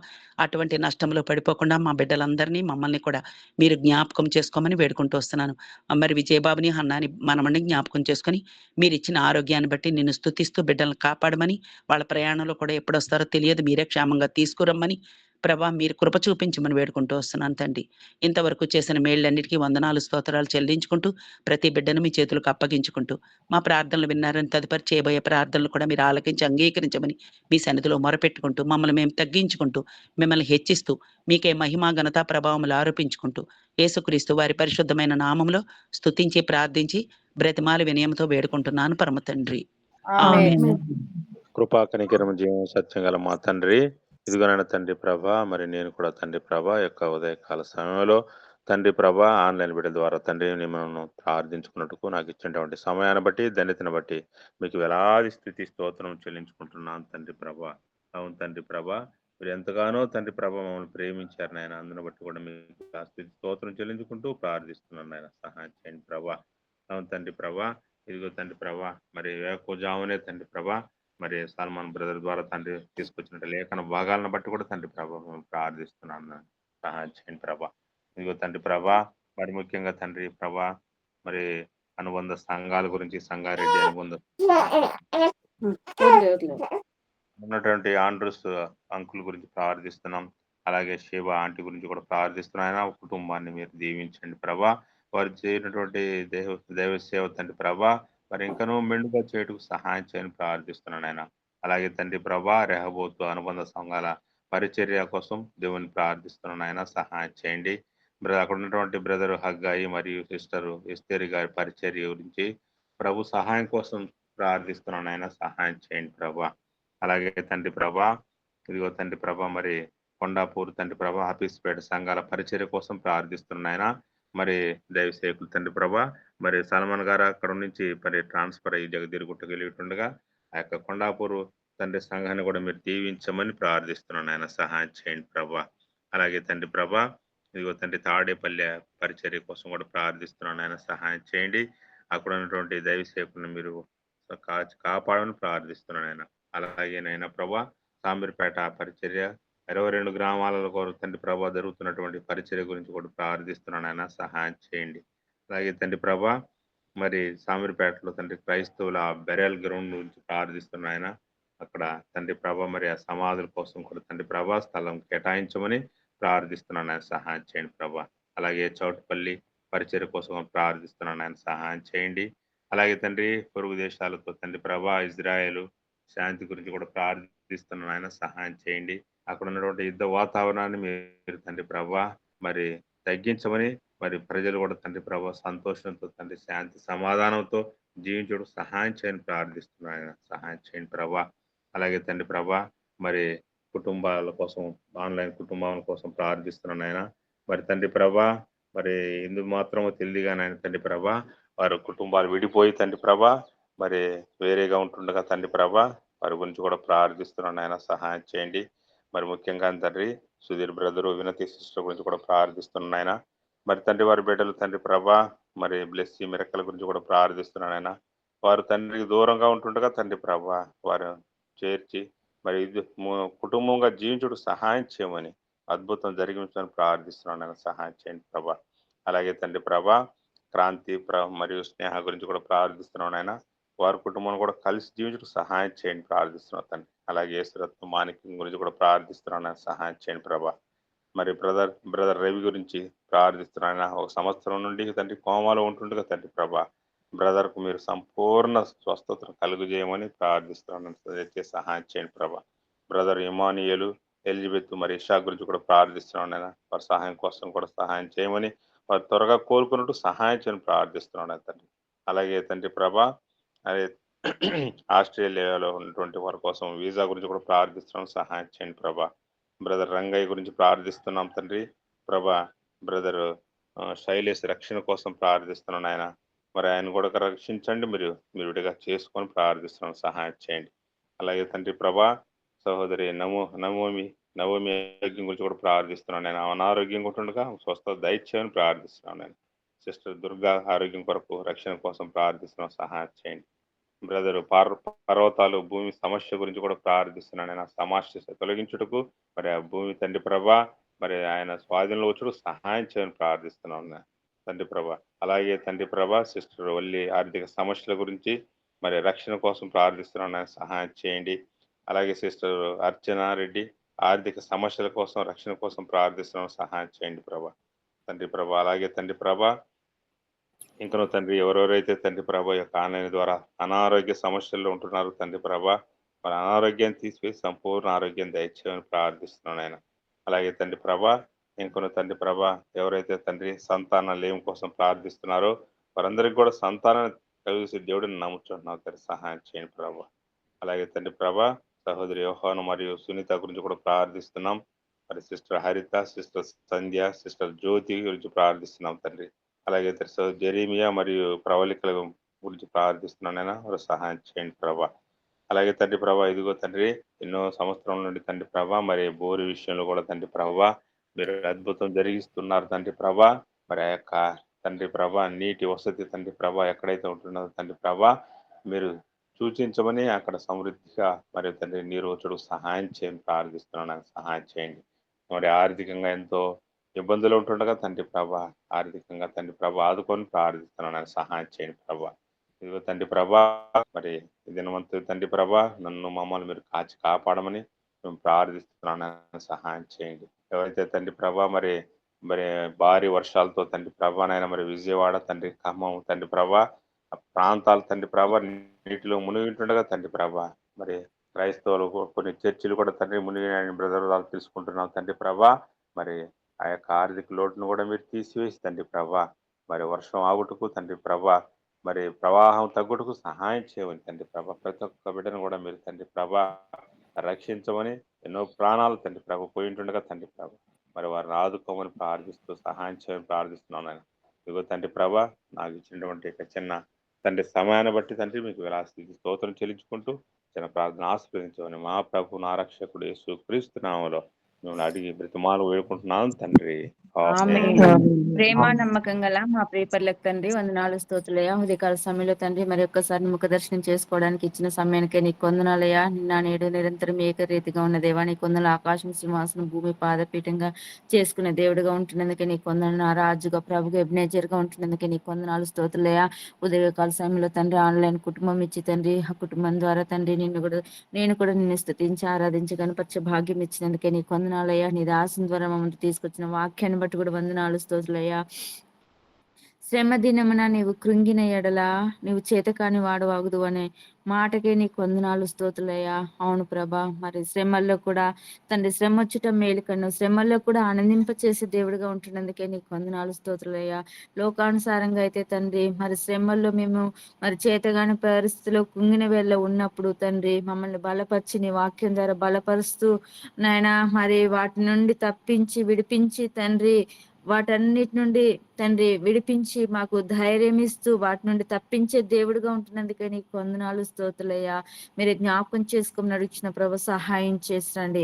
అటువంటి నష్టంలో పడిపోకుండా మా బిడ్డలందరినీ, మమ్మల్ని కూడా మీరు జ్ఞాపకం చేసుకోమని వేడుకుంటూ వస్తున్నాను. మరి విజయబాబుని, హన్నాని మనమని జ్ఞాపకం చేసుకొని, మీరిచ్చిన ఆరోగ్యాన్ని బట్టి నిన్ను స్తుతిస్తూ బిడ్డలను కాపాడమని, వాళ్ళ ప్రయాణంలో కూడా ఎప్పుడొస్తారో తెలియదు. మీరే క్షేమంగా తీసుకురమ్మని ప్రభా, మీరు కృప చూపించమని వేడుకుంటూ వస్తున్నాను తండ్రి. ఇంతవరకు చేసిన మేళ్ళన్నిటికీ వందనాలు, స్తోత్రాలు చెల్లించుకుంటూ, ప్రతి బిడ్డను మీ చేతులకు అప్పగించుకుంటూ, మా ప్రార్థనలు విన్నారని తదుపరి చేయబోయే ప్రార్థనలు కూడా మీరు ఆలకించి అంగీకరించమని మీ సన్నిధిలో మొరపెట్టుకుంటూ, మమ్మల్ని మేము తగ్గించుకుంటూ, మిమ్మల్ని హెచ్చిస్తూ, మీకే మహిమ, ఘనత, ప్రభావములు ఆరోపించుకుంటూ, యేసుక్రీస్తు వారి పరిశుద్ధమైన నామములో స్తుతించి, ప్రార్థించి, బ్రతిమాలి వినయంతో వేడుకుంటున్నాను పరమ తండ్రి. ఆమేన్. ఆమేన్. కృపా కనికరం జీవం సత్యం గల మా తండ్రి, ఇదిగోనైనా తండ్రి ప్రభా, మరి నేను కూడా తండ్రి ప్రభా యొక్క ఉదయకాల సమయంలో తండ్రి ప్రభా ఆన్లైన్ బిడ్డ ద్వారా తండ్రి మిమ్మల్ని ప్రార్థించుకున్నట్టుకు నాకు ఇచ్చినటువంటి సమయాన్ని బట్టి, ధన్యతను బట్టి మీకు వేలాది స్థితి స్తోత్రం చెల్లించుకుంటున్నాను తండ్రి ప్రభా. అవును తండ్రి ప్రభా, మీరు ఎంతగానో తండ్రి ప్రభా మమ్మల్ని ప్రేమించారు నాయన. అందును బట్టి కూడా మీకు ఆ స్థితి స్తోత్రం చెల్లించుకుంటూ ప్రార్థిస్తున్నాను నాయన. సహాయం చేయండి ప్రభా. అవును తండ్రి ప్రభా, ఇదిగో తండ్రి ప్రభా, మరి వేకువజామునే తండ్రి ప్రభా, మరి సల్మాన్ బ్రదర్ ద్వారా తండ్రి తీసుకొచ్చిన లేఖన భాగాలను బట్టి కూడా తండ్రి ప్రభా మేము ప్రార్థిస్తున్నాను. సహాయం చేయండి ప్రభా. ఇదిగో తండ్రి ప్రభా, మరి ముఖ్యంగా తండ్రి ప్రభా, మరి అనుబంధ సంఘాల గురించి, సంగారెడ్డి అనుబంధ ఉన్నటువంటి ఆండ్రూస్ అంకుల్ గురించి ప్రార్థిస్తున్నాం. అలాగే శివ ఆంటీ గురించి కూడా ప్రార్థిస్తున్నాం. ఆయన కుటుంబాన్ని మీరు దీవించండి ప్రభా. వారు చేయనటువంటి దైవ సేవ తండ్రి ప్రభా, మరి ఇంకనూ మెండుగా చేయుటకు సహాయం చేయని ప్రార్థిస్తున్నాను ఆయన. అలాగే తండ్రి ప్రభా, రెహబోతు అనుబంధ సంఘాల పరిచర్య కోసం దేవుని ప్రార్థిస్తున్నాను ఆయన. సహాయం చేయండి. అక్కడ ఉన్నటువంటి బ్రదర్ హగ్గాయి మరియు సిస్టర్ ఎస్తేరి గారి పరిచర్య గురించి ప్రభు సహాయం కోసం ప్రార్థిస్తున్నాను ఆయన. సహాయం చేయండి ప్రభా. అలాగే తండ్రి ప్రభా, ఇదిగో తండ్రి ప్రభా, మరి కొండాపూర్ తండ్రి ప్రభా ఆఫీస్పేట సంఘాల పరిచర్య కోసం ప్రార్థిస్తున్నాయన. మరి దైవ సేవకులు తండ్రి ప్రభా, మరి సల్మాన్ గారు అక్కడ నుంచి మరి ట్రాన్స్ఫర్ అయ్యి జగదీరుగుట్టకు వెళ్ళిటుండగా ఆ యొక్క కొండాపూర్ తండ్రి సంఘాన్ని కూడా మీరు దీవించమని ప్రార్థిస్తున్నాను ఆయన. సహాయం చేయండి ప్రభా. అలాగే తండ్రి ప్రభా, ఇదిగో తండ్రి తాడేపల్లె పరిచర్య కోసం కూడా ప్రార్థిస్తున్నాను ఆయన. సహాయం చేయండి. అక్కడ ఉన్నటువంటి దైవ సేవకులను మీరు కాపాడమని ప్రార్థిస్తున్నాను ఆయన. అలాగే నైనా ప్రభా, సామీర్పేట పరిచర్య 22 గ్రామాలలో కొరకు తండ్రి ప్రభా జరుగుతున్నటువంటి పరిచర్య గురించి కూడా ప్రార్థిస్తున్నాను ఆయన. సహాయం చేయండి. అలాగే తండ్రి ప్రభా, మరి సామీర్పేటలో తండ్రి క్రైస్తవుల బెరియల్ గ్రౌండ్ గురించి ప్రార్థిస్తున్నాను ఆయన. అక్కడ తండ్రి ప్రభా, మరి ఆ సమాధుల కోసం కూడా తండ్రి ప్రభా స్థలం కేటాయించమని ప్రార్థిస్తున్నాను ఆయన. సహాయం చేయండి ప్రభా. అలాగే చౌటుపల్లి పరిచర్య కోసం ప్రార్థిస్తున్నాను ఆయన. సహాయం చేయండి. అలాగే తండ్రి పొరుగు దేశాలతో తండ్రి ప్రభా ఇజ్రాయేలు శాంతి గురించి కూడా ప్రార్థిస్తున్నాను ఆయన. సహాయం చేయండి. అక్కడ ఉన్నటువంటి యుద్ధ వాతావరణాన్ని మీరు తండ్రి ప్రభా మరి తగ్గించమని, మరి ప్రజలు కూడా తండ్రి ప్రభా సంతోషంతో తండ్రి శాంతి సమాధానంతో జీవించడం సహాయం చేయని ప్రార్థిస్తున్నాను ఆయన. సహాయం చేయండి ప్రభా. అలాగే తండ్రి ప్రభా, మరి కుటుంబాల కోసం, ఆన్లైన్ కుటుంబాల కోసం ప్రార్థిస్తున్నాను ఆయన. మరి తండ్రి ప్రభా, మరి ఎందుకు మాత్రమో తెలియదుగా నాయన తండ్రి ప్రభా, వారి కుటుంబాలు విడిపోయి తండ్రి ప్రభా మరి వేరేగా ఉంటుండగా తండ్రి ప్రభా వారి గురించి కూడా ప్రార్థిస్తున్నాను ఆయన. సహాయం చేయండి. మరి ముఖ్యంగా తండ్రి సుధీర్ బ్రదరు, వినతి సిస్టర్ గురించి కూడా ప్రార్థిస్తున్నాను ఆయన. మరి తండ్రి వారి బిడ్డలు తండ్రి ప్రభా, మరి బ్లెస్సీ మిరక్కల గురించి కూడా ప్రార్థిస్తున్నాను ఆయన. వారు తండ్రికి దూరంగా ఉంటుండగా తండ్రి ప్రభా వారు చేర్చి మరి ఇది కుటుంబంగా జీవించుడు సహాయం చేయమని, అద్భుతం జరిగించమని ప్రార్థిస్తున్నాను ఆయన. సహాయం చేయండి ప్రభా. అలాగే తండ్రి ప్రభా, క్రాంతి మరియు స్నేహ గురించి కూడా ప్రార్థిస్తున్నాను ఆయన. వారి కుటుంబం కూడా కలిసి జీవించడం సహాయం చేయండి ప్రార్థిస్తున్నాను తండ్రి. అలాగే యేసురత్న మాణిక్యం గురించి కూడా ప్రార్థిస్తున్నాను ఆయన. సహాయం చేయండి ప్రభా. మరి బ్రదర్ రవి గురించి ప్రార్థిస్తున్నాను ఆయన. ఒక సంవత్సరం నుండి తండ్రి కోమాలో ఉంటుండగా తండ్రి ప్రభా బ్రదర్ కు మీరు సంపూర్ణ స్వస్థతను కలుగు చేయమని ప్రార్థిస్తున్నాను. దయచేసి సహాయం చేయండి ప్రభా. బ్రదర్ ఇమానియలు, ఎలిజబెత్ మరి ఇషా గురించి కూడా ప్రార్థిస్తున్నాను ఆయన. వారి సహాయం కోసం కూడా సహాయం చేయమని, వారు త్వరగా కోలుకున్నట్టు సహాయం చేయని ప్రార్థిస్తున్నాను తండ్రి. అలాగే తండ్రి ప్రభా, అదే ఆస్ట్రేలియాలో ఉన్నటువంటి వారి కోసం వీసా గురించి కూడా ప్రార్థిస్తున్నాం. సహాయం చేయండి ప్రభా. బ్రదర్ రంగయ్య గురించి ప్రార్థిస్తున్నాం తండ్రి ప్రభా. బ్రదర్ శైలేష్ రక్షణ కోసం ప్రార్థిస్తున్నాను ఆయన. మరి ఆయన కూడా రక్షించండి, మీరు విడిగా చేసుకొని ప్రార్థిస్తున్నాం. సహాయం చేయండి. అలాగే తండ్రి ప్రభా, సహోదరి నవోమి ఆరోగ్యం గురించి కూడా ప్రార్థిస్తున్నాను నేను. అనారోగ్యం ఉంటుండగా స్వస్థత దయచేయని ప్రార్థిస్తున్నాను నేను. సిస్టర్ దుర్గా ఆరోగ్యం కొరకు, రక్షణ కోసం ప్రార్థిస్తున్నాం. సహాయం చేయండి. బ్రదరు పర్వతాలు భూమి సమస్య గురించి కూడా ప్రార్థిస్తున్నాను. ఆయన సమస్య తొలగించుటకు మరి ఆ భూమి తండ్రి ప్రభా మరి ఆయన స్వాధీనంలో వచ్చుడు సహాయం చేయని ప్రార్థిస్తున్నాను తండ్రి ప్రభా. అలాగే తండ్రి ప్రభా సిస్టర్ వల్లి ఆర్థిక సమస్యల గురించి మరి రక్షణ కోసం ప్రార్థిస్తున్నాను. ఆయన సహాయం చేయండి. అలాగే సిస్టర్ అర్చన రెడ్డి ఆర్థిక సమస్యల కోసం రక్షణ కోసం ప్రార్థిస్తున్నాను. సహాయం చేయండి ప్రభా తండ్రి ప్రభా. అలాగే తండ్రి ప్రభా ఇంకనూ తండ్రి ఎవరెవరైతే తండ్రి ప్రభా యొక్క ఆన్లైన్ ద్వారా అనారోగ్య సమస్యల్లో ఉంటున్నారు తండ్రి ప్రభా మరి అనారోగ్యాన్ని తీసివేసి సంపూర్ణ ఆరోగ్యం దయచేయమని ప్రార్థిస్తున్నాను ఆయన. అలాగే తండ్రి ప్రభా ఇంకొన తండ్రి ప్రభా ఎవరైతే తండ్రి సంతాన లేమి కోసం ప్రార్థిస్తున్నారో వారందరికీ కూడా సంతానాన్ని కలిసి దేవుడిని నమ్ముచున్నావు తండ్రి సహాయం చేయండి ప్రభా. అలాగే తండ్రి ప్రభా సహోదరి యోహాను మరియు సునీత గురించి కూడా ప్రార్థిస్తున్నాం. మరి సిస్టర్ హరిత, సిస్టర్ సంధ్య, సిస్టర్ జ్యోతి గురించి ప్రార్థిస్తున్నాం తండ్రి. అలాగే జెరీమియా మరియు ప్రవళికల గురించి ప్రార్థిస్తున్నానైనా వారు సహాయం చేయండి ప్రభా. అలాగే తండ్రి ప్రభా ఇదిగో తండ్రి ఎన్నో సంవత్సరం నుండి తండ్రి ప్రభా మరి బోరు విషయంలో కూడా తండ్రి ప్రభా మీరు అద్భుతం జరిగిస్తున్నారు తండ్రి ప్రభా. మరి ఆ యొక్క తండ్రి ప్రభా నీటి వసతి తండ్రి ప్రభా ఎక్కడైతే ఉంటున్నదో తండ్రి ప్రభా మీరు సూచించమని అక్కడ సమృద్ధిగా మరి తండ్రి నీరు వచ్చుడు సహాయం చేయని ప్రార్థిస్తున్నాను. సహాయం చేయండి. మరి ఆర్థికంగా ఎంతో ఇబ్బందులు ఉంటుండగా తండ్రి ప్రభా ఆర్థికంగా తండ్రి ప్రభా ఆదుకొని ప్రార్థిస్తున్నాను. సహాయం చేయండి ప్రభా. ఇదిగో తండ్రి ప్రభా మరి దినవంతు తండ్రి ప్రభా నన్ను మమ్మల్ని మీరు కాచి కాపాడమని మేము ప్రార్థిస్తున్నాను. సహాయం చేయండి. ఎవరైతే తండ్రి ప్రభా మరి మరి భారీ వర్షాలతో తండ్రి ప్రభానైనా మరి విజయవాడ తండ్రి ఖమ్మం తండ్రి ప్రభా ఆ ప్రాంతాలు తండ్రి ప్రభా నీటిలో మునిగిటుండగా తండ్రి ప్రభా మరి క్రైస్తవులు కొన్ని చర్చిలు కూడా తండ్రి మునిగిన బ్రదర్ వాళ్ళు తెలుసుకుంటున్నాం తండ్రి ప్రభా. మరి ఆ యొక్క ఆర్థిక లోటును కూడా మీరు తీసివేసి తండ్రి ప్రభా మరి వర్షం ఆగుటకు తండ్రి ప్రభా మరి ప్రవాహం తగ్గుటకు సహాయం చేయమని తండ్రి ప్రభా. ప్రతి ఒక్క బిడ్డను కూడా మీరు తండ్రి ప్రభా రక్షించమని ఎన్నో ప్రాణాలు తండ్రి ప్రభా పోయి ఉంటుండగా తండ్రి ప్రభా మరి వారిని ఆదుకోమని ప్రార్థిస్తూ సహాయం చేయమని ప్రార్థిస్తున్నాను నేను. ఇదిగో తండ్రి ప్రభా నాకు ఇచ్చినటువంటి యొక్క చిన్న తండ్రి సమయాన్ని బట్టి తండ్రి మీకు విలాస్థితి స్తోత్రం చెల్లించుకుంటూ చిన్న ప్రార్థన ఆశీర్వదించమని మా ప్రభు నా రక్షకుడు యేసు క్రీస్తు నామములో మిమ్మల్ని అడిగి బ్రతిమాలు వేడుకుంటున్నాను తండ్రి. ఆమేన్. ఆమేన్. ప్రేమ నమ్మకం గల మా ప్రియపర్లకు తండ్రి వందనాలు స్తోత్రులయ్యా. ఉదయకాల సమయంలో తండ్రి మరి ఒక్కసారి ముఖ దర్శనం చేసుకోవడానికి ఇచ్చిన సమయానికే నీకు వందనాలయ్యా. నిన్న నేడు నిరంతరం ఏకరీతిగా ఉన్న దేవా నీకు వందనాలు. ఆకాశం సింహాసనం భూమి పాదపీఠంగా చేసుకునే దేవుడిగా ఉంటున్నందుకే నీకు వందనాలు. రాజుగా ప్రభుగా ఎబ్నేజర్గా ఉంటున్నందుకే నీకు వందనాలు స్తోత్రులయ్యా. ఉదయకాల సమయంలో తండ్రి ఆన్లైన్ కుటుంబం ఇచ్చి తండ్రి ఆ కుటుంబం ద్వారా తండ్రి నేను కూడా నిన్ను స్తుతించి ఆరాధించి కనపరిచే భాగ్యం ఇచ్చినందుకే నీకు వందనాలయ్యా. నీ దాసం ద్వారా మమ్మల్ని తీసుకొచ్చిన వాక్యాన్ని బట్టి కూడా వందనాలు స్తోత్రులయ్యా. శ్రమ దినమున నీవు కృంగిన ఎడల నీవు చేతకాని వాడవాగుదు అనే మాటకే నీకు వందనాలు స్తోత్రులయ్యా. అవును ప్రభా మరి శ్రమల్లో కూడా తండ్రి శ్రమ వచ్చుట మేలు కన్ను శ్రమల్లో కూడా ఆనందింప చేసే దేవుడిగా ఉంటున్నందుకే నీకు వందనాలు స్తోత్రులయ్యా. లోకానుసారంగా అయితే తండ్రి మరి శ్రమల్లో మేము మరి చేతగాని పరిస్థితిలో కుంగిన వేళ ఉన్నప్పుడు తండ్రి మమ్మల్ని బలపరిచి నీ వాక్యం ద్వారా బలపరుస్తూ నాయనా మరి వాటి నుండి తప్పించి విడిపించి తండ్రి వాటన్నిటి నుండి తండ్రి విడిపించి మాకు ధైర్యం ఇస్తూ వాటి నుండి తప్పించే దేవుడిగా ఉంటున్నందుకే నీకు వందనాలు స్తోత్రులయ్యా. మీరు జ్ఞాపకం చేసుకుని నడిచిన ప్రభు సహాయం చేసండి.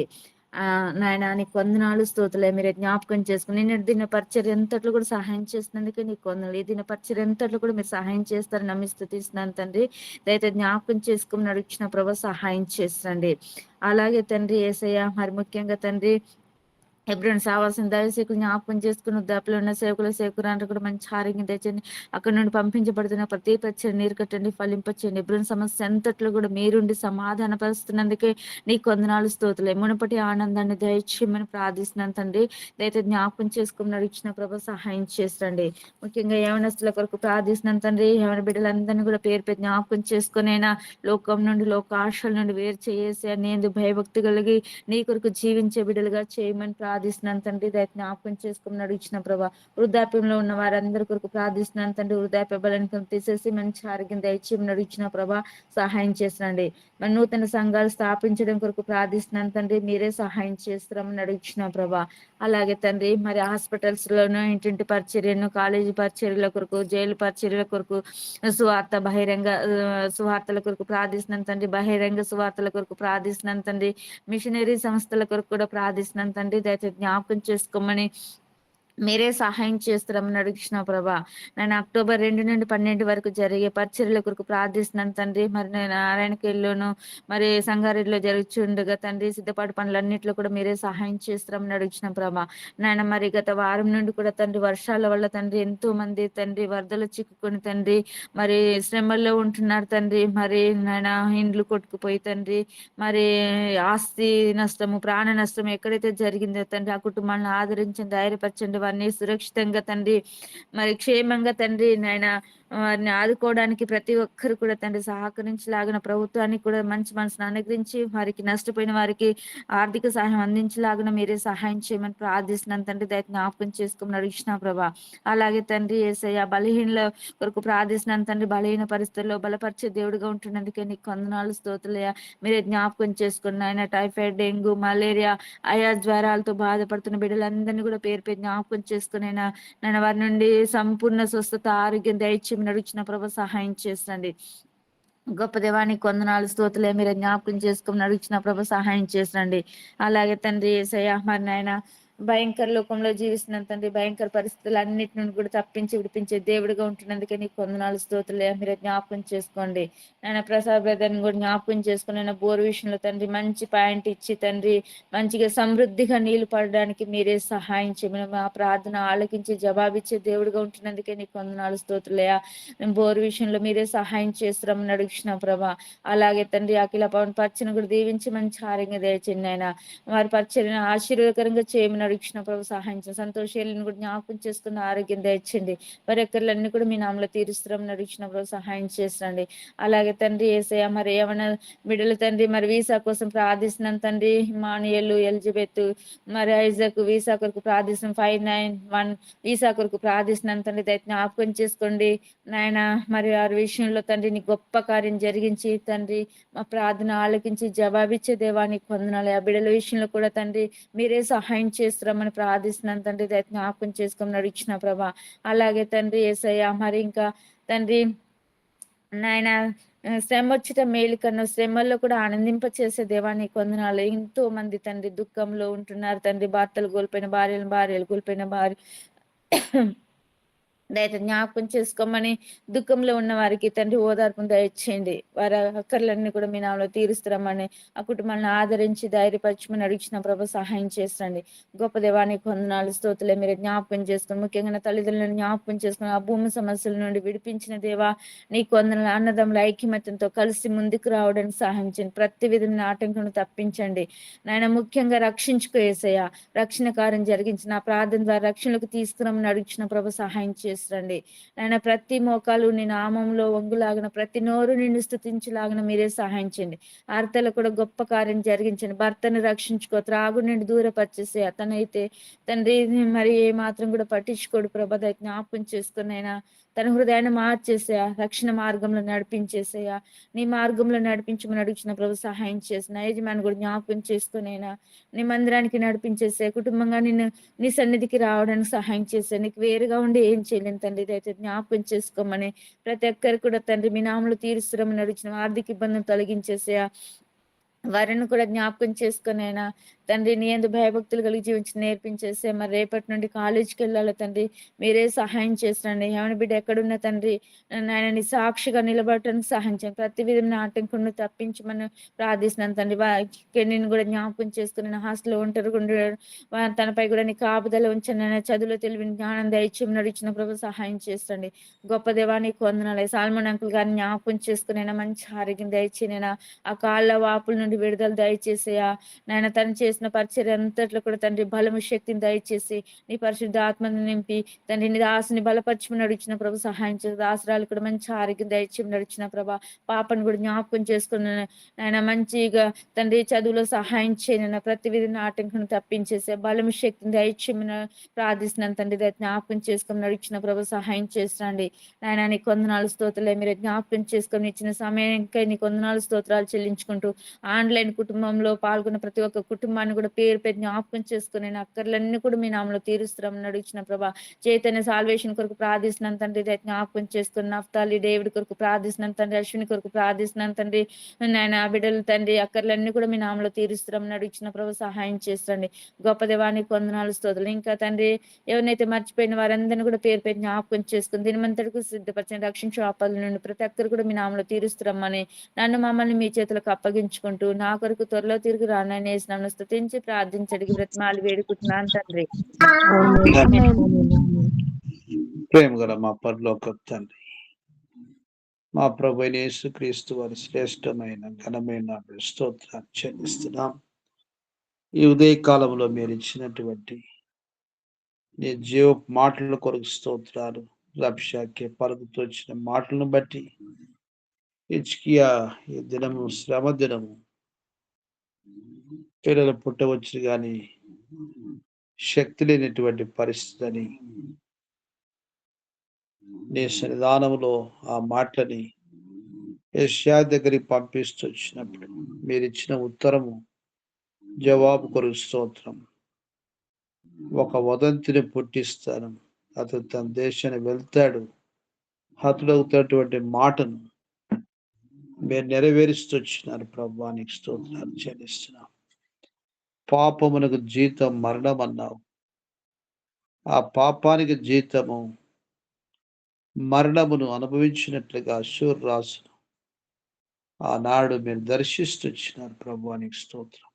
నాయన నీకు వందనాలు స్తోత్రులే. మీరు జ్ఞాపకం చేసుకుని నేను దీని పరిచర్య ఎంతట్లో కూడా సహాయం చేసినందుకే నీకు వందనాలు. ఈ దీని పరిచర్య ఎంతట్లో కూడా మీరు సహాయం చేస్తారని నమ్మి స్తుతిస్తున్నాను తండ్రి. దయచేసి జ్ఞాపకం చేసుకుని నడిచిన ప్రభు సహాయం చేసండి. అలాగే తండ్రి యేసయ్య మరి ముఖ్యంగా తండ్రి ఎప్పుడైనా సావాల్సిన దైవసేకులు జ్ఞాపకం చేసుకుని వృద్ధాప్యలో ఉన్న సేవకురాండ్రు కూడా మంచి ఆరోగ్యం తెచ్చండి. అక్కడ నుండి పంపించబడుతున్న ప్రతి పచ్చని నీరు కట్టండి, ఫలింపచ్చండి. ఎప్పుడైనా సమస్య అంతట్లో కూడా మీరుండి సమాధాన పరుస్తున్నందుకే నీకు వందనాలు స్తోత్రులే. మునుపటి ఆనందాన్ని దయచేయమని ప్రార్థిస్తున్నాను తండ్రి. దయచేసి జ్ఞాపకం చేసుకుని నడిచిన ప్రభు సహాయం చేసండి. ముఖ్యంగా యవనస్తుల కొరకు ప్రార్థిస్తున్నాను తండ్రి. యవన బిడ్డలందరినీ కూడా పేరు పేరు జ్ఞాపకం చేసుకునైనా లోకం నుండి లోక ఆశల నుండి వేరు చేసి నేను భయభక్తి కలిగి నీ కొరకు జీవించే బిడ్డలుగా చేయమని ప్రార్థిస్తున్నాను తండ్రి. దయచేసి జ్ఞాపకం చేసుకుని నడిచిన ప్రభా. వృద్ధాప్యంలో ఉన్న వారందరి కొరకు ప్రార్థిస్తున్నాను తండ్రి. వృద్ధాప్య బలాన్ని తీసేసి మంచి ఆరోగ్యం దయచేయమని నడిచిన ప్రభా సహాయం చేసినండి. మరి నూతన సంఘాలు స్థాపించడం కొరకు ప్రార్థిస్తున్నాను తండ్రి. మీరే సహాయం చేస్తారని నడిచిన ప్రభా. అలాగే తండ్రి మరి హాస్పిటల్స్ లోను ఇంటింటి పరిచర్యను కాలేజీ పరిచర్యల కొరకు జైలు పరిచర్యల కొరకు సువార్త బహిరంగ సువార్తల కొరకు ప్రార్థిస్తున్నాను తండ్రి. బహిరంగ సువార్తల కొరకు ప్రార్థిస్తున్నాను తండ్రి. మిషనరీ సంస్థల కొరకు కూడా ప్రార్థిస్తున్నాను తండ్రి. దయచేసి జ్ఞాపకం చేసుకోమని మీరే సహాయం చేస్తారని అడుగుచున్నావు ప్రభా. నేను అక్టోబర్ 2 నుండి 12 వరకు జరిగే పరిచర్యల కొరకు ప్రార్థిస్తున్నాను తండ్రి. మరి నేను నారాయణఖేడ్‌లోను, మరి సంగారెడ్డిలో జరుగుచుండగా తండ్రి సిద్ధపాటు పనులన్నిట్లో కూడా మీరే సహాయం చేస్తారని అడుగుచున్నాం ప్రభా. నాయన మరి గత వారం నుండి కూడా తండ్రి వర్షాల వల్ల తండ్రి ఎంతో మంది తండ్రి వరదలు చిక్కుకొని తండ్రి మరి శ్రమల్లో ఉంటున్నారు తండ్రి. మరి నాయన ఇండ్లు కొట్టుకుపోయి తండ్రి మరి ఆస్తి నష్టము, ప్రాణ నష్టం ఎక్కడైతే జరిగిందో తండ్రి ఆ కుటుంబాలను ఆదరించండి, ధైర్యపరచండి, వారిని సురక్షితంగా తండ్రి మరి క్షేమంగా తండ్రి నాయన వారిని ఆదుకోవడానికి ప్రతి ఒక్కరు కూడా తండ్రి సహకరించలాగిన ప్రభుత్వానికి కూడా మంచి మనసును అనుగ్రహించి వారికి నష్టపోయిన వారికి ఆర్థిక సహాయం అందించలాగిన మీరే సహాయం చేయమని ప్రార్థిస్తున్నాను తండ్రి. దయచేసి జ్ఞాపకం చేసుకుని నడిచిన ప్రభా. అలాగే తండ్రి యేసయ్య బలహీనల కొరకు ప్రార్థిస్తున్నాను తండ్రి. బలహీన పరిస్థితుల్లో బలపరిచే దేవుడిగా ఉంటున్నందుకే నీకు వందనాలు స్తోత్రాలయ్యా. మీరే జ్ఞాపకం చేసుకున్న ఆయన టైఫాయిడ్, డెంగ్యూ, మలేరియా, ఆయా జ్వరాలతో బాధపడుతున్న బిడ్డలందరినీ కూడా పేరు పేరు జ్ఞాపకం చేసుకునైనా నేను వారి నుండి సంపూర్ణ స్వస్థత, ఆరోగ్యం దయచేసి నడిచిన ప్రభు సహాయం చేసండి. గొప్ప దేవానికి వందనాలు స్తోత్రులే. మీరు జ్ఞాపకం చేసుకుని నడిచిన ప్రభు సహాయం చేసండి. అలాగే తండ్రి యేసయ్య మరి నాయన భయంకర లోకంలో జీవిస్తున్నాను తండ్రి. భయంకర పరిస్థితులు అన్నిటి నుండి కూడా తప్పించి విడిపించే దేవుడిగా ఉంటున్నందుకే నీకు వందనాలు స్తోత్రులే. మీరు జ్ఞాపకం చేసుకోండి. నాయన ప్రసాద్ బ్రదర్ని కూడా జ్ఞాపకం చేసుకుని ఆయన బోర్ విషయంలో తండ్రి మంచి పాయింట్ ఇచ్చి తండ్రి మంచిగా సమృద్ధిగా నీళ్లు పడడానికి మీరే సహాయం చేయమని మా ప్రార్థన ఆలకించి జవాబిచ్చే దేవుడిగా ఉంటున్నందుకే నీకు వందనాలు స్తోత్రులే. బోర్ విషయంలో మీరే సహాయం చేస్తారని అడుగుతున్నా ప్రభా. అలాగే తండ్రి అఖిల పవన్ పరిచయం కూడా దీవించి మంచి ఆరోగ్యం దయచేయండి ఆయన. వారి పరిచర్యను ఆశీర్వాదకరంగా చేయమని అడుగుతున్న ప్రభు సహాయం చేయండి. సంతోషాలను కూడా జ్ఞాపకం చేసుకున్న ఆరోగ్యం దయచేయండి. వారి ఎక్కర్లన్నీ కూడా మీ నామలో తీరుస్తారని అడుగుతున్న ప్రభు సహాయం చేసండి. అలాగే తండ్రి యేసయ్య మరి ఏమైనా బిడ్డలు తండ్రి మరి వీసా కోసం ప్రార్థిస్తున్నాను తండ్రి. మానియలు, ఎలిజబెత్, మరి ఐజాక్ వీసా కొరకు ప్రార్థిస్తున్నాం. 591 వీసా కొరకు ప్రార్థిస్తున్నాను తండ్రి. దయచేసి జ్ఞాపకం చేసుకోండి నాయన. మరి వారి విషయంలో తండ్రి నీ గొప్ప కార్యం జరిగించి తండ్రి మా ప్రార్థన ఆలకించి జవాబిచ్చే దేవానికి వందనాలు. ఆ బిడ్డల విషయంలో కూడా తండ్రి మీరే సహాయం చేస్తారమని ప్రార్థిస్తున్నాను తండ్రి. దయచేసి జ్ఞాపకం చేసుకొని నడిచిన ప్రభా. అలాగే తండ్రి యేసయ్య మరి ఇంకా తండ్రి నాయన శ్రమ వచ్చిట మేలు కన్నా శ్రమల్లో కూడా ఆనందింప చేసే దేవానికి వందనాలు. ఎంతో మంది తండ్రి దుఃఖంలో ఉంటున్నారు తండ్రి. భర్తలు కోల్పోయిన భార్యలు కోల్పోయిన భార్య దయచేసి జ్ఞాపకం చేసుకోమని దుఃఖంలో ఉన్న వారికి తండ్రి ఓదార్పును దయచేయండి. వారి అక్కర్లన్నీ కూడా మీ నామలో తీరుస్తారమని ఆ కుటుంబాలను ఆదరించి ధైర్యపరచమని అడిగిన ప్రభు సహాయం చేసండి. గొప్ప దేవానికి వందనాలు స్తోత్రులే. మీరు జ్ఞాపకం చేసుకుని ముఖ్యంగా నా తల్లిదండ్రులను జ్ఞాపకం చేసుకుని ఆ భూమి సమస్యల నుండి విడిపించిన దేవా నీకు వందనాలు. అన్నదమ్ముల ఐక్యమత్యంతో కలిసి ముందుకు రావడానికి సహాయం చేయండి. ప్రతి విధమైన ఆటంకం తప్పించండి నాయన. ముఖ్యంగా రక్షించుకోయేసయ్యా రక్షణ కార్యం జరిగించిన ఆ ప్రార్థన ద్వారా రక్షణకు తీసుకురమని అడిగిన ప్రభు సహాయం చేసి రండి నాయన. ప్రతి మోకాలు నీ నామంలో వంగులాగిన ప్రతి నోరు నిన్ను స్తుతించలాగిన మీరే సహాయం చేయండి. ఆర్తలు కూడా గొప్ప కార్యం జరిగించండి. భర్తను రక్షించుకో, త్రాగు నుండి దూరపరిచేసే అతనైతే తండ్రి మరి ఏ మాత్రం కూడా పట్టించుకోడు ప్రభ. జ్ఞాపకం చేసుకునైనా తన హృదయాన్ని మార్చేసేయా, రక్షణ మార్గంలో నడిపించేసేయా, నీ మార్గంలో నడిపించమని అడిగిన ప్రభు సహాయం చేసిన యజమాని కూడా జ్ఞాపకం చేసుకునైనా నీ మందిరానికి నడిపించేసే కుటుంబంగా నిన్ను నీ సన్నిధికి రావడానికి సహాయం చేసే. నీకు వేరుగా ఉండి ఏం చేయలేను తండ్రి. దయచేసి జ్ఞాపకం చేసుకోమని ప్రతి ఒక్కరు కూడా తండ్రి మీ నామలు తీరుస్తారమని అడిగిన ఆర్థిక ఇబ్బందులు తొలగించేసేయా. వారిని కూడా జ్ఞాపకం చేసుకునైనా తండ్రి నీ యందు భయభక్తులు కలిగి జీవించి నేర్పించేసే. మరి రేపటి నుండి కాలేజీకి వెళ్ళాలి తండ్రి మీరే సహాయం చేసండి. యవన బిడ్డ ఎక్కడున్న తండ్రి నాయన నీ సాక్షిగా నిలబడటానికి సహాయం చేయండి. ప్రతి విధమైన ఆటంకులను తప్పించమని ప్రార్థిస్తున్నాను తండ్రి. నేను కూడా జ్ఞాపకం చేసుకుని హాస్టల్లో ఒంటరిగా తనపై కూడా నీ కాపుదల ఉంచండి. చదువులో తెలివి జ్ఞానం దయచేయమని నడిచిన ప్రభు సహాయం చేసండి. గొప్ప దేవానికి వందనాలు. సాల్మన్ అంకుల్ గారిని జ్ఞాపకం చేసుకునైనా మంచి ఆరోగ్యం దయచేయనైనా ఆ కాళ్ళ వాపుల నుండి విడుదల దయచేసేయా నాయన. తను చేసిన పరిచర్య అంతట్లో కూడా తండ్రి బలము శక్తిని దయచేసి నీ పరిశుద్ధ ఆత్మను నింపి తండ్రి నీ దాసుని బలపరచమని నడిచిన ప్రభు సహాయం చేసి దాసరాలు కూడా మంచి ఆరోగ్యం దయచేయమని నడిచిన ప్రభా. పాపను కూడా జ్ఞాపకం చేసుకుని ఆయన మంచిగా తండ్రి చదువులో సహాయం చేయనైనా ప్రతి విధంగా ఆటంకం తప్పించేసే బలము శక్తిని దయచేయమని ప్రార్థిస్తున్నాను తండ్రి. జ్ఞాపకం చేసుకుని నడిచిన ప్రభు సహాయం చేసిరండి నాయన. నీ కొందనాలు స్తోత్రాలే. మీరు జ్ఞాపకం చేసుకొని ఇచ్చిన సమయానికై నీ కొందనాలు స్తోత్రాలు చెల్లించుకుంటూ ఆన్లైన్ కుటుంబంలో పాల్గొన్న ప్రతి ఒక్క కుటుంబాన్ని వారిని కూడా పేరు పెట్టి జ్ఞాపకం చేసుకుని అక్కర్లన్నీ కూడా మీ నామలో తీరుస్తున్నాం నడిచిన ప్రభా. చైతన్య సాల్వేషన్ కొరకు ప్రార్థిస్తున్నాను తండ్రి, జ్ఞాపకం చేసుకుని నఫ్తాలి డేవిడ్ కొరకు ప్రార్థిస్తున్నాను తండ్రి, అశ్విని కొరకు ప్రార్థిస్తున్నాను తండ్రి. నాయన బిడ్డలు తండ్రి అక్కర్లన్నీ కూడా మీ నామలో తీరుస్తున్నాం నడిచిన ప్రభు, సహాయం చేస్తండి. గొప్ప దేవానికి వందనాలు స్తోత్రాలు. ఇంకా తండ్రి ఎవరినైతే మర్చిపోయిన వారందరినీ కూడా పేరు పెట్టి జ్ఞాపకం చేసుకుని దినమంతటికి సిద్ధపరిచిన రక్షించే ఆపదల నుండి ప్రతి ఒక్కరు కూడా మీ నామలో తీరుస్తున్నామని నన్ను మమ్మల్ని మీ చేతులకు అప్పగించుకుంటూ నా కొరకు త్వరలో తిరిగి రానని వేసినాను స్తుతించి ప్రార్థించడికి బ్రతిమాలి వేడుకుంటున్నాను తండ్రి. ప్రేమ గల మా పరలోక తండ్రి, మా ప్రభు అయిన యేసుక్రీస్తు వారి శ్రేష్టమైన ఘనమైన స్తోత్రాన్ని చెల్లిస్తున్నాం. ఈ ఉదయ కాలంలో మీరు ఇచ్చినటువంటి నీ జీవ మాటల కొరకు స్తోత్రాలు. రక్షకే పలుకుతూ వచ్చిన మాటలను బట్టి హిజ్కియా ఈ దినము శ్రమ దినము, పిల్లలు పుట్టవచ్చు కానీ శక్తి లేనటువంటి పరిస్థితి అని నీ సన్నిధానంలో ఆ మాటలని యెషయా దగ్గరికి పంపిస్తూ వచ్చినప్పుడు మీరు ఇచ్చిన ఉత్తరము జవాబు కొరకు స్తోత్రం. ఒక వదంతిని పుట్టిస్తాను, అతను తన దేశాన్ని వెళ్తాడు, హతుడవుతున్నటువంటి మాటను మీరు నెరవేరుస్తూ వచ్చినారు. ప్రభువానికి స్తోత్రాలు చెల్లిస్తున్నాం. పాపమునకు జీతం మరణం అన్నావు. ఆ పాపానికి జీతము మరణమును అనుభవించినట్లుగా అష్షూరు రాజును ఆనాడు మీరు దర్శిస్తూ వచ్చినారు. ప్రభువానికి స్తోత్రం.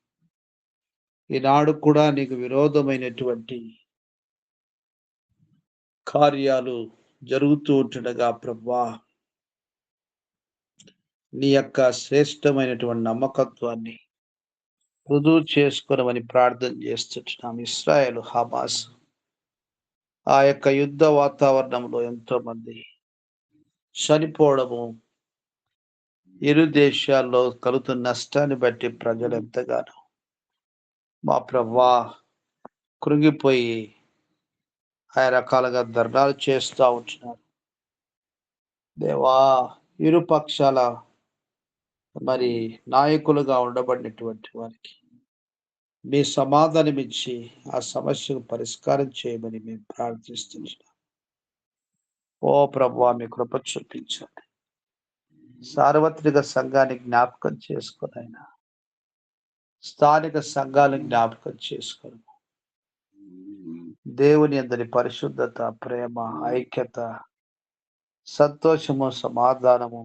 ఈనాడు కూడా నీకు విరోధమైనటువంటి కార్యాలు జరుగుతూ ఉంటుండగా ప్రభువా, నీ యొక్క శ్రేష్టమైనటువంటి నమ్మకత్వాన్ని రుజువు చేసుకునమని ప్రార్థన చేస్తున్నాం. ఇశ్రాయేలు హమాస్ ఆ యొక్క యుద్ధ వాతావరణంలో ఎంతో మంది చనిపోవడము, ఇరు దేశాల్లో కలుగుతున్న నష్టాన్ని బట్టి ప్రజలు ఎంతగానో మా ప్రభువా కృంగిపోయి ఆయా రకాలుగా ధర్నాలు చేస్తూ ఉంటున్నారు. దేవా, ఇరు పక్షాల మరి నాయకులుగా ఉండబడినటువంటి వారికి మీ సమాధానం ఇచ్చి ఆ సమస్యను పరిష్కారం చేయమని మేము ప్రార్థిస్తున్నాం. ఓ ప్రభువా, మీ కృప చూపించండి. సార్వత్రిక సంఘాన్ని జ్ఞాపకం చేసుకుని అయినా స్థానిక సంఘాలను జ్ఞాపకం చేసుకుని దేవుని అందరి పరిశుద్ధత, ప్రేమ, ఐక్యత, సంతోషము, సమాధానము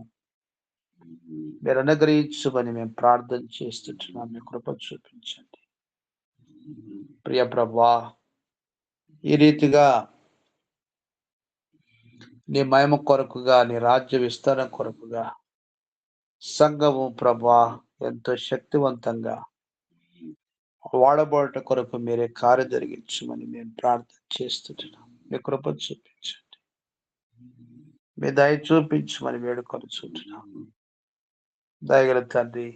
మీరు అనుగ్రహించమని మేము ప్రార్థన చేస్తున్నాం. మీ కృప చూపించండి. ప్రియ ప్రభువా, ఈ రీతిగా నీ మహిమ కొరకుగా, నీ రాజ్య విస్తరణ కొరకుగా సంఘము ప్రభువా ఎంతో శక్తివంతంగా వాడబోట కొరకు మీరే కార్యం జరిగించమని మేము ప్రార్థన చేస్తున్నాం. మీ కృప చూపించండి. మీ దయ చూపించమని వేడుకొనుచుంటున్నాం. దయగల తండ్రి,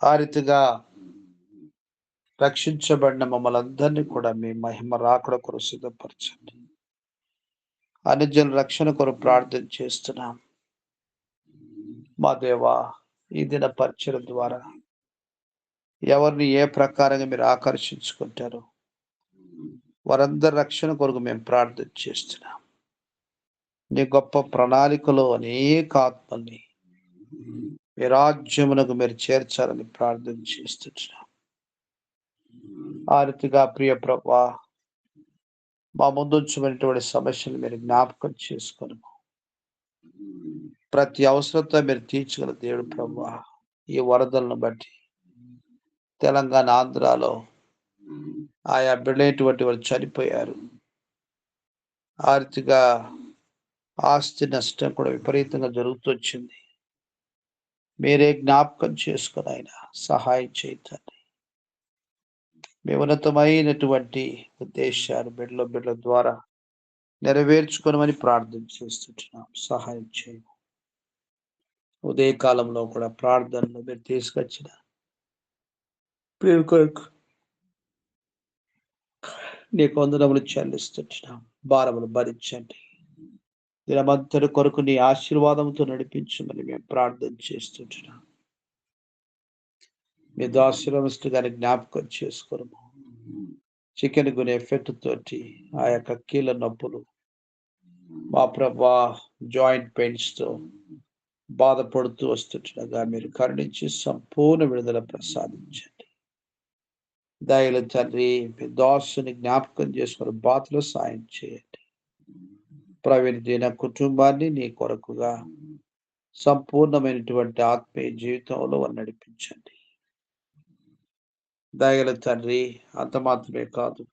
ఆ రీతిగా రక్షించబడిన మమ్మల్ని అందరినీ కూడా మీ మహిమ రాకడ కొరకు సిద్ధపరచండి. అన్ని జనుల రక్షణ కొరకు ప్రార్థన చేస్తున్నాం. మా దేవా, ఈ దిన పరిచయం ద్వారా ఎవరిని ఏ ప్రకారంగా మీరు ఆకర్షించుకుంటారో వారందరి రక్షణ కొరకు మేము ప్రార్థన చేస్తున్నాం. నీ గొప్ప ప్రణాళికలో అనేక ఆత్మల్ని మీ రాజ్యమునకు మీరు చేర్చాలని ప్రార్థన చేస్తున్నాం. ఆ రీతిగా ప్రియ ప్రభువా, మా ముందుంచబడినటువంటి సమస్యలు మీరు జ్ఞాపకం చేసుకొని ప్రతి అవసరంతో మీరు తీర్చగల దేవుడు ప్రభువా. ఈ వరదలను బట్టి తెలంగాణ, ఆంధ్రాలో ఆయా బిడ్డలైనటువంటి వాళ్ళు చనిపోయారు. ఆ రీతిగా ఆస్తి నష్టం కూడా విపరీతంగా జరుగుతూ వచ్చింది. మీరే జ్ఞాపకం చేసుకుని ఆయన సహాయం చేయండి. మీ ఉన్నతమైనటువంటి ఉద్దేశాలు బిడ్డల ద్వారా నెరవేర్చుకోనమని ప్రార్థన చేస్తుంటున్నాం. సహాయం చేయండి. ఉదయకాలంలో కూడా ప్రార్థనలు మీరు తీసుకొచ్చిన పేరు కొరకు నీకు వందనములు చెల్లిస్తుంటున్నాం. భారములు భరించండి. దినమంతటి కొరకు నీ ఆశీర్వాదంతో నడిపించమని మేము ప్రార్థన చేస్తుంటున్నాం. మీ దాశరమిస్తూ గారి జ్ఞాపకం చేసుకోను. చికెన్ గునే ఎఫెక్ట్ తోటి ఆ యొక్క కీళ్ళ నొప్పులు మా ప్రభా జాయింట్ పెయిన్స్ తో బాధపడుతూ వస్తుండగా మీరు కరుణించి సంపూర్ణ విడుదల ప్రసాదించండి. దయల తండ్రి మీ దాసుని జ్ఞాపకం చేసుకుని బాధలో సాయం చేయండి. ప్రవీణ్ దీన కుటుంబాన్ని నీ కొరకుగా సంపూర్ణమైనటువంటి ఆత్మీయ జీవితంలో నడిపించండి. దయల తండ్రి అంత మాత్రమే కాదు,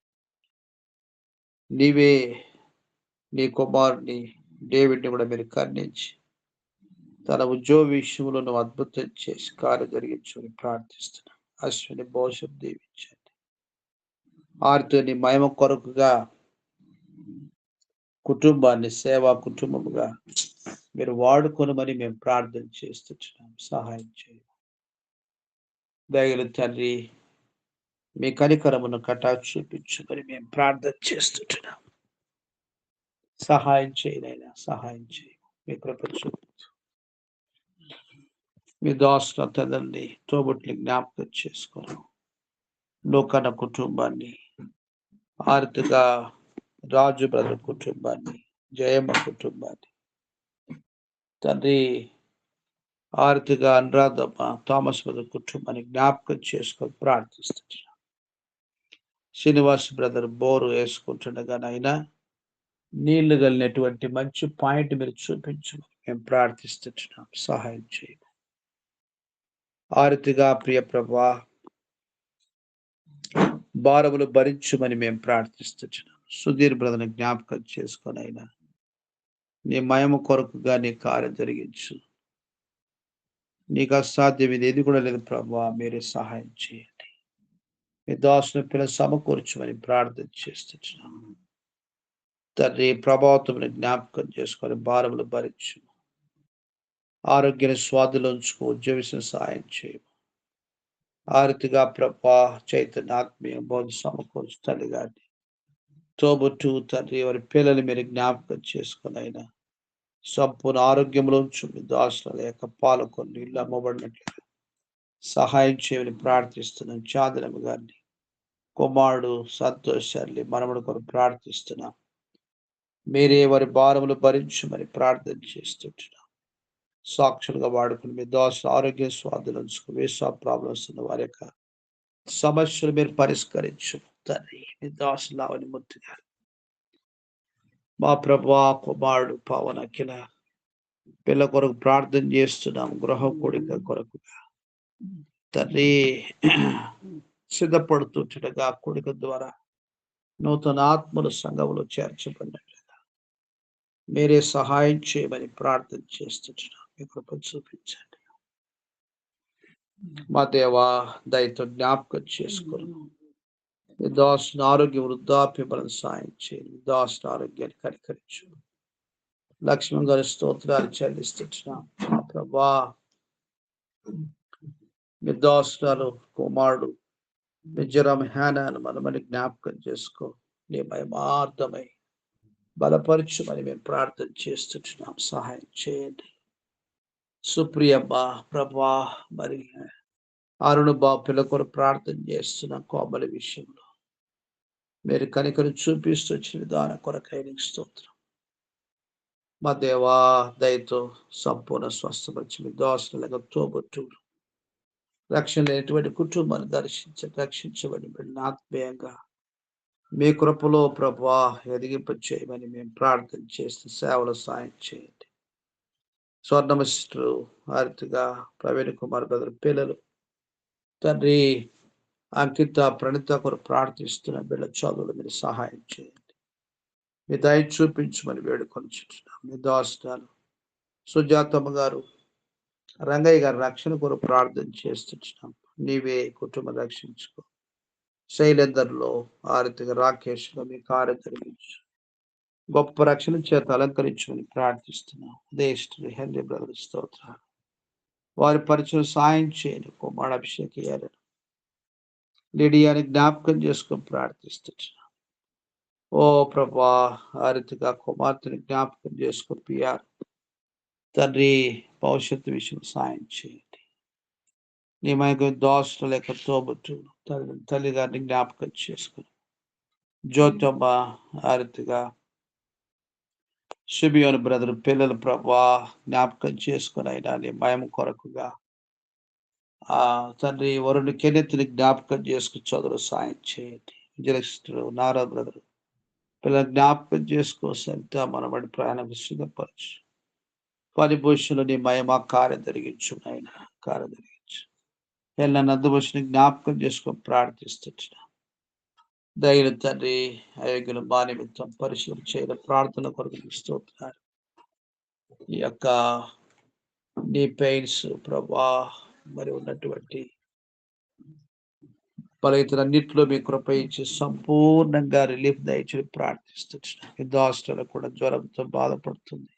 నీవే నీ కుమారుని డేవిడ్ని కూడా మీరు కరుణించి తన ఉద్యోగ విషయంలో నువ్వు అద్భుతం చేసి కార్యం జరిగించమని ప్రార్థిస్తున్నాను. అశ్విని భవిష్యత్ దీవించండి. ఆరితో నీ మహిమ కొరకుగా కుటుంబాన్ని సేవా కుటుంబముగా మీరు వాడుకొనమని మేము ప్రార్థన చేస్తున్నాం. సహాయం చేయండి. దయగల తండ్రి మీ కనికరమును కటాక్ష చూపించమని మేము ప్రార్థన చేస్తున్నాం. సహాయం చేయనైనా సహాయం చేయ మీ కృప చూపించు. మీ దాసుల తండ్రిని తోబుట్ని జ్ఞాపకం చేసుకోను. లోకన కుటుంబాన్ని, ఆర్థిక రాజు బ్రదర్ కుటుంబాన్ని, జయమ్మ కుటుంబాన్ని, తండ్రి ఆర్థిక అనురాధమ్మ థామస్ బ్రదర్ కుటుంబాన్ని జ్ఞాపకం చేసుకొని ప్రార్థిస్తున్నాం. శ్రీనివాస్ బ్రదర్ బోరు వేసుకుంటుండగానైనా నీళ్లు కలిగినటువంటి మంచి పాయింట్ మీరు చూపించమని మేము ప్రార్థిస్తున్నాం. సహాయం చేయండి. ఆర్థిక ప్రియ ప్రభా భారములు భరించమని మేము ప్రార్థిస్తున్నాం. సుధీర్ బ్రదర్ని జ్ఞాపకం చేసుకొని అయినా నీ మహిమ కొరకుగా నీ కార్యం జరిగించు. నీకు అసాధ్యం ఇది ఏది కూడా లేదు ప్రభా, మీరే సహాయం చేయండి. మీ దాసుని పిల్లలు సమకూర్చమని ప్రార్థన చేస్తున్నాం. తండ్రి ప్రభావితం జ్ఞాపకం చేసుకొని భారములు భరించు. ఆరోగ్యాన్ని స్వాధులు ఉంచుకో, ఉద్యోగం సహాయం చేయము. ఆర్థిక ప్రభా చైతన్య ఆత్మీయ బోధ సమకూర్చు తల్లి గారిని తోబుట్టు తండ్రి వారి పిల్లలు మీరు జ్ఞాపకం చేసుకుని అయినా సంపూర్ణ ఆరోగ్యంలో ఉంచు. మీ దాసుల లేక పాల్గొని ఇల్లు అమ్మబడినట్లుగా సహాయం చేయమని ప్రార్థిస్తున్నాం. చాందనమ్మ గారిని కుమారుడు సంతోషాన్ని మనముడు కొరకు ప్రార్థిస్తున్నాం. మీరే వారి భారములు భరించమని ప్రార్థన చేస్తుంటున్నాం. సాక్షులుగా వాడుకుని మీ దాసుల ఆరోగ్య స్వాధులు ఉంచుకు. వేసా ప్రాబ్లమ్స్ ఉన్న వారి యొక్క సమస్యలు మీరు పరిష్కరించు తండ్రి. మీ దాసులు అవని ముత్తు గారు మా ప్రభా కుమారుడు పవన్ అఖిల పిల్ల కొరకు ప్రార్థన చేస్తున్నాం. గృహ కోడిక కొరకుగా తండ్రి సిద్ధపడుతుండగా కోడిక ద్వారా నూతన ఆత్మల సంఘంలో చేర్చబడినట్లుగా మీరే సహాయం చేయమని ప్రార్థన చేస్తున్నాం. మీ కృప చూపించండి. మా దేవా దయతో జ్ఞాపకం చేసుకుని మీ దాసుని ఆరోగ్య వృద్ధాప్య బలం సాయం చేయండి. దాసుని ఆరోగ్యాన్ని కనికరించు. లక్ష్మణ్ గారి స్తోత్రాలు చెల్లిస్తున్నాం. మా ప్రభా మీ దాసురాలు కుమారుడు మిజరం హ్యానాను మనమని జ్ఞాపకం చేసుకో. నీ మహిమార్థమై బలపరచుమని మేము ప్రార్థన చేస్తున్నాం. సహాయం చేయండి. సుప్రియమ్మ ప్రభా మరి అరుణు బాపుల కొరకు ప్రార్థన చేస్తున్న కోమల విషయంలో మీరు కనికరు చూపిస్తూ వచ్చిన విధానం కొరకై నీకు స్తోత్రం. మా దేవా దయతో సంపూర్ణ స్వస్థపరిచి మీ దోషులుగా తోబొట్టు రక్షణ లేనటువంటి కుటుంబాన్ని రక్షించబడి ఆత్మీయంగా మీ కృపలో ప్రభా ఎదిగింప చేయమని మేము ప్రార్థన చేస్తూ సేవలు సాయం చేయండి. స్వర్ణమిస్టరు ఆర్థిగా ప్రవీణ్ కుమార్ బ్రదర్ పిల్లలు తండ్రి అంకిత ప్రణిత కొరకు ప్రార్థిస్తున్న బిడ్డ చదువులు మీరు సహాయం చేయండి. మీ దయ చూపించమని వేడుకొనిచుంటున్నాం. మీ దాసురాలు సుజాతమ్మ గారు రంగయ్య గారు రక్షణ కొరకు ప్రార్థన చేస్తున్నాం. నీవే కుటుంబం రక్షించుకో. శైలేందర్లో ఆర్థిక రాకేష్లో మీ కార్యం జరిగించు. గొప్ప రక్షణ చేత అలంకరించమని ప్రార్థిస్తున్నాం. దేశ హెన్రీ బ్రదర్ స్తోత్రాలు. వారి పరిచయం సాయం చేయని కుమారుడు అభిషేక్ అయ్యారు. లిడియాని జ్ఞాపకం చేసుకొని ప్రార్థిస్తున్నాం. ఓ ప్రభా ఆర్థిక కుమార్తెని జ్ఞాపకం చేసుకొని పియారు తండ్రి భవిష్యత్తు విషయం సాయం చేయండి. నీ మైకు దోస్తుల యొక్క తోబుట్టు తల్లి గారిని జ్ఞాపకం చేసుకుని జ్యోతమ్మ ఆ రీతిగా షిబియోని బ్రదర్ పిల్లలు ప్రభా జ్ఞాపకం చేసుకుని అయినా నీ మయం కొరకుగా ఆ తండ్రి వరుణ్ కెనెత్తిని జ్ఞాపకం చేసుకుని చదువు సాయం చేయండి విజయలక్ష్మి నారా బ్రదర్ పిల్లలు జ్ఞాపకం చేసుకోసంతా మనబడి ప్రయాణం సిద్ధపరచు పరిభూషణలు నీ మహిమ కార్యం జరిగించు నాయన కార్యం జరిగించు ఎల్ల నందుభూషణి జ్ఞాపకం చేసుకొని ప్రార్థిస్తున్నా దైన తండ్రి అయోగ్యులు మా నిమిత్తం పరిశీలన చేయడం ప్రార్థన కొరకు స్తోత్రాలు ఈ యొక్క నీ పెయిన్స్ ప్రభా మరి ఉన్నటువంటి బలహీనతలన్నింటిలో మీ కృప ఇచ్చి సంపూర్ణంగా రిలీఫ్ దయచి ప్రార్థిస్తున్నా యుద్ధ హాస్టల్లో కూడా జ్వరంతో బాధపడుతుంది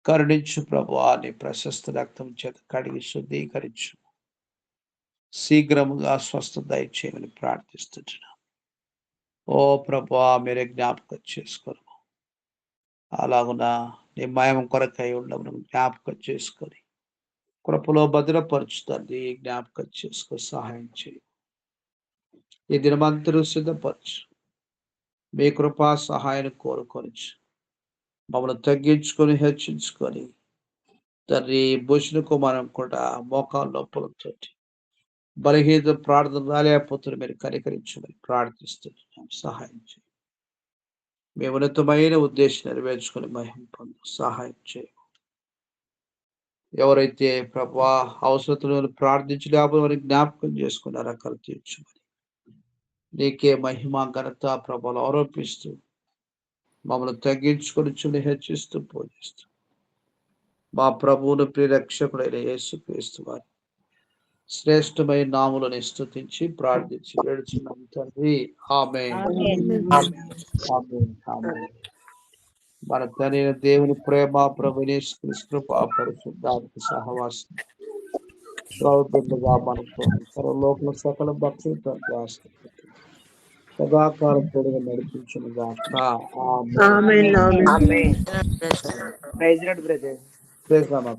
కరుణించు ప్రభువా నీ ప్రశస్త రక్తం చేత కడిగి శుద్ధీకరించు శీఘ్రముగా స్వస్థత దయచేయమని ప్రార్థిస్తున్నా ఓ ప్రభువా మీరే జ్ఞాపకం చేసుకోరు అలాగున నీ మయం కొరకై ఉండము జ్ఞాపకం చేసుకొని కృపలో భద్రపరుచుతండి జ్ఞాపకం చేసుకో సహాయం చేయి ఈ దినమంతరూ సిద్ధపరచు మీ కృపా సహాయాన్ని కోరుకొని మమ్మల్ని తగ్గించుకొని హెచ్చించుకొని తండ్రి భూషణకు మనం కూడా మోకాళ్ళ నొప్పులతో బలహీన ప్రార్థన రాలేకపోతున్న మీరు కనికరించమని ప్రార్థిస్తున్నాం సహాయం చేయి మీ ఉన్నతమైన ఉద్దేశం నెరవేర్చుకొని మహిమ పొందు సహాయం చేయి ఎవరైతే ప్రభా అవసరతలను ప్రార్థించలేకపోతే వారిని జ్ఞాపకం చేసుకుని రకాలు తీర్చమని నీకే మహిమ ఘనత ప్రభావం ఆరోపిస్తూ మమ్మల్ని తగ్గించుకొని చూని హెచ్చిస్తూ పూజిస్తూ మా ప్రభువును ప్రియరక్షకుడైన యేసుక్రీస్తు వారి శ్రేష్టమైన నాములను స్తుతించి ప్రార్థించి వేడుచున్నాం తండ్రి ఆమేన్ ఆమేన్ ఆమేన్ మన తండ్రి దేవుని ప్రేమ ప్రభు యేసుక్రీస్తు కృప పరిశుద్ధాత్మ సహవాసం ప్రభుత్వంగా మనకు సర్వలోకల సకల భక్తులతో సదాకాలం తోడుగా నడిపించును గాక ఆమేన్ ఆమేన్ ఆమేన్ ఆమేన్. ప్రైజ్ లార్డ్ బ్రదర్ ప్రేమ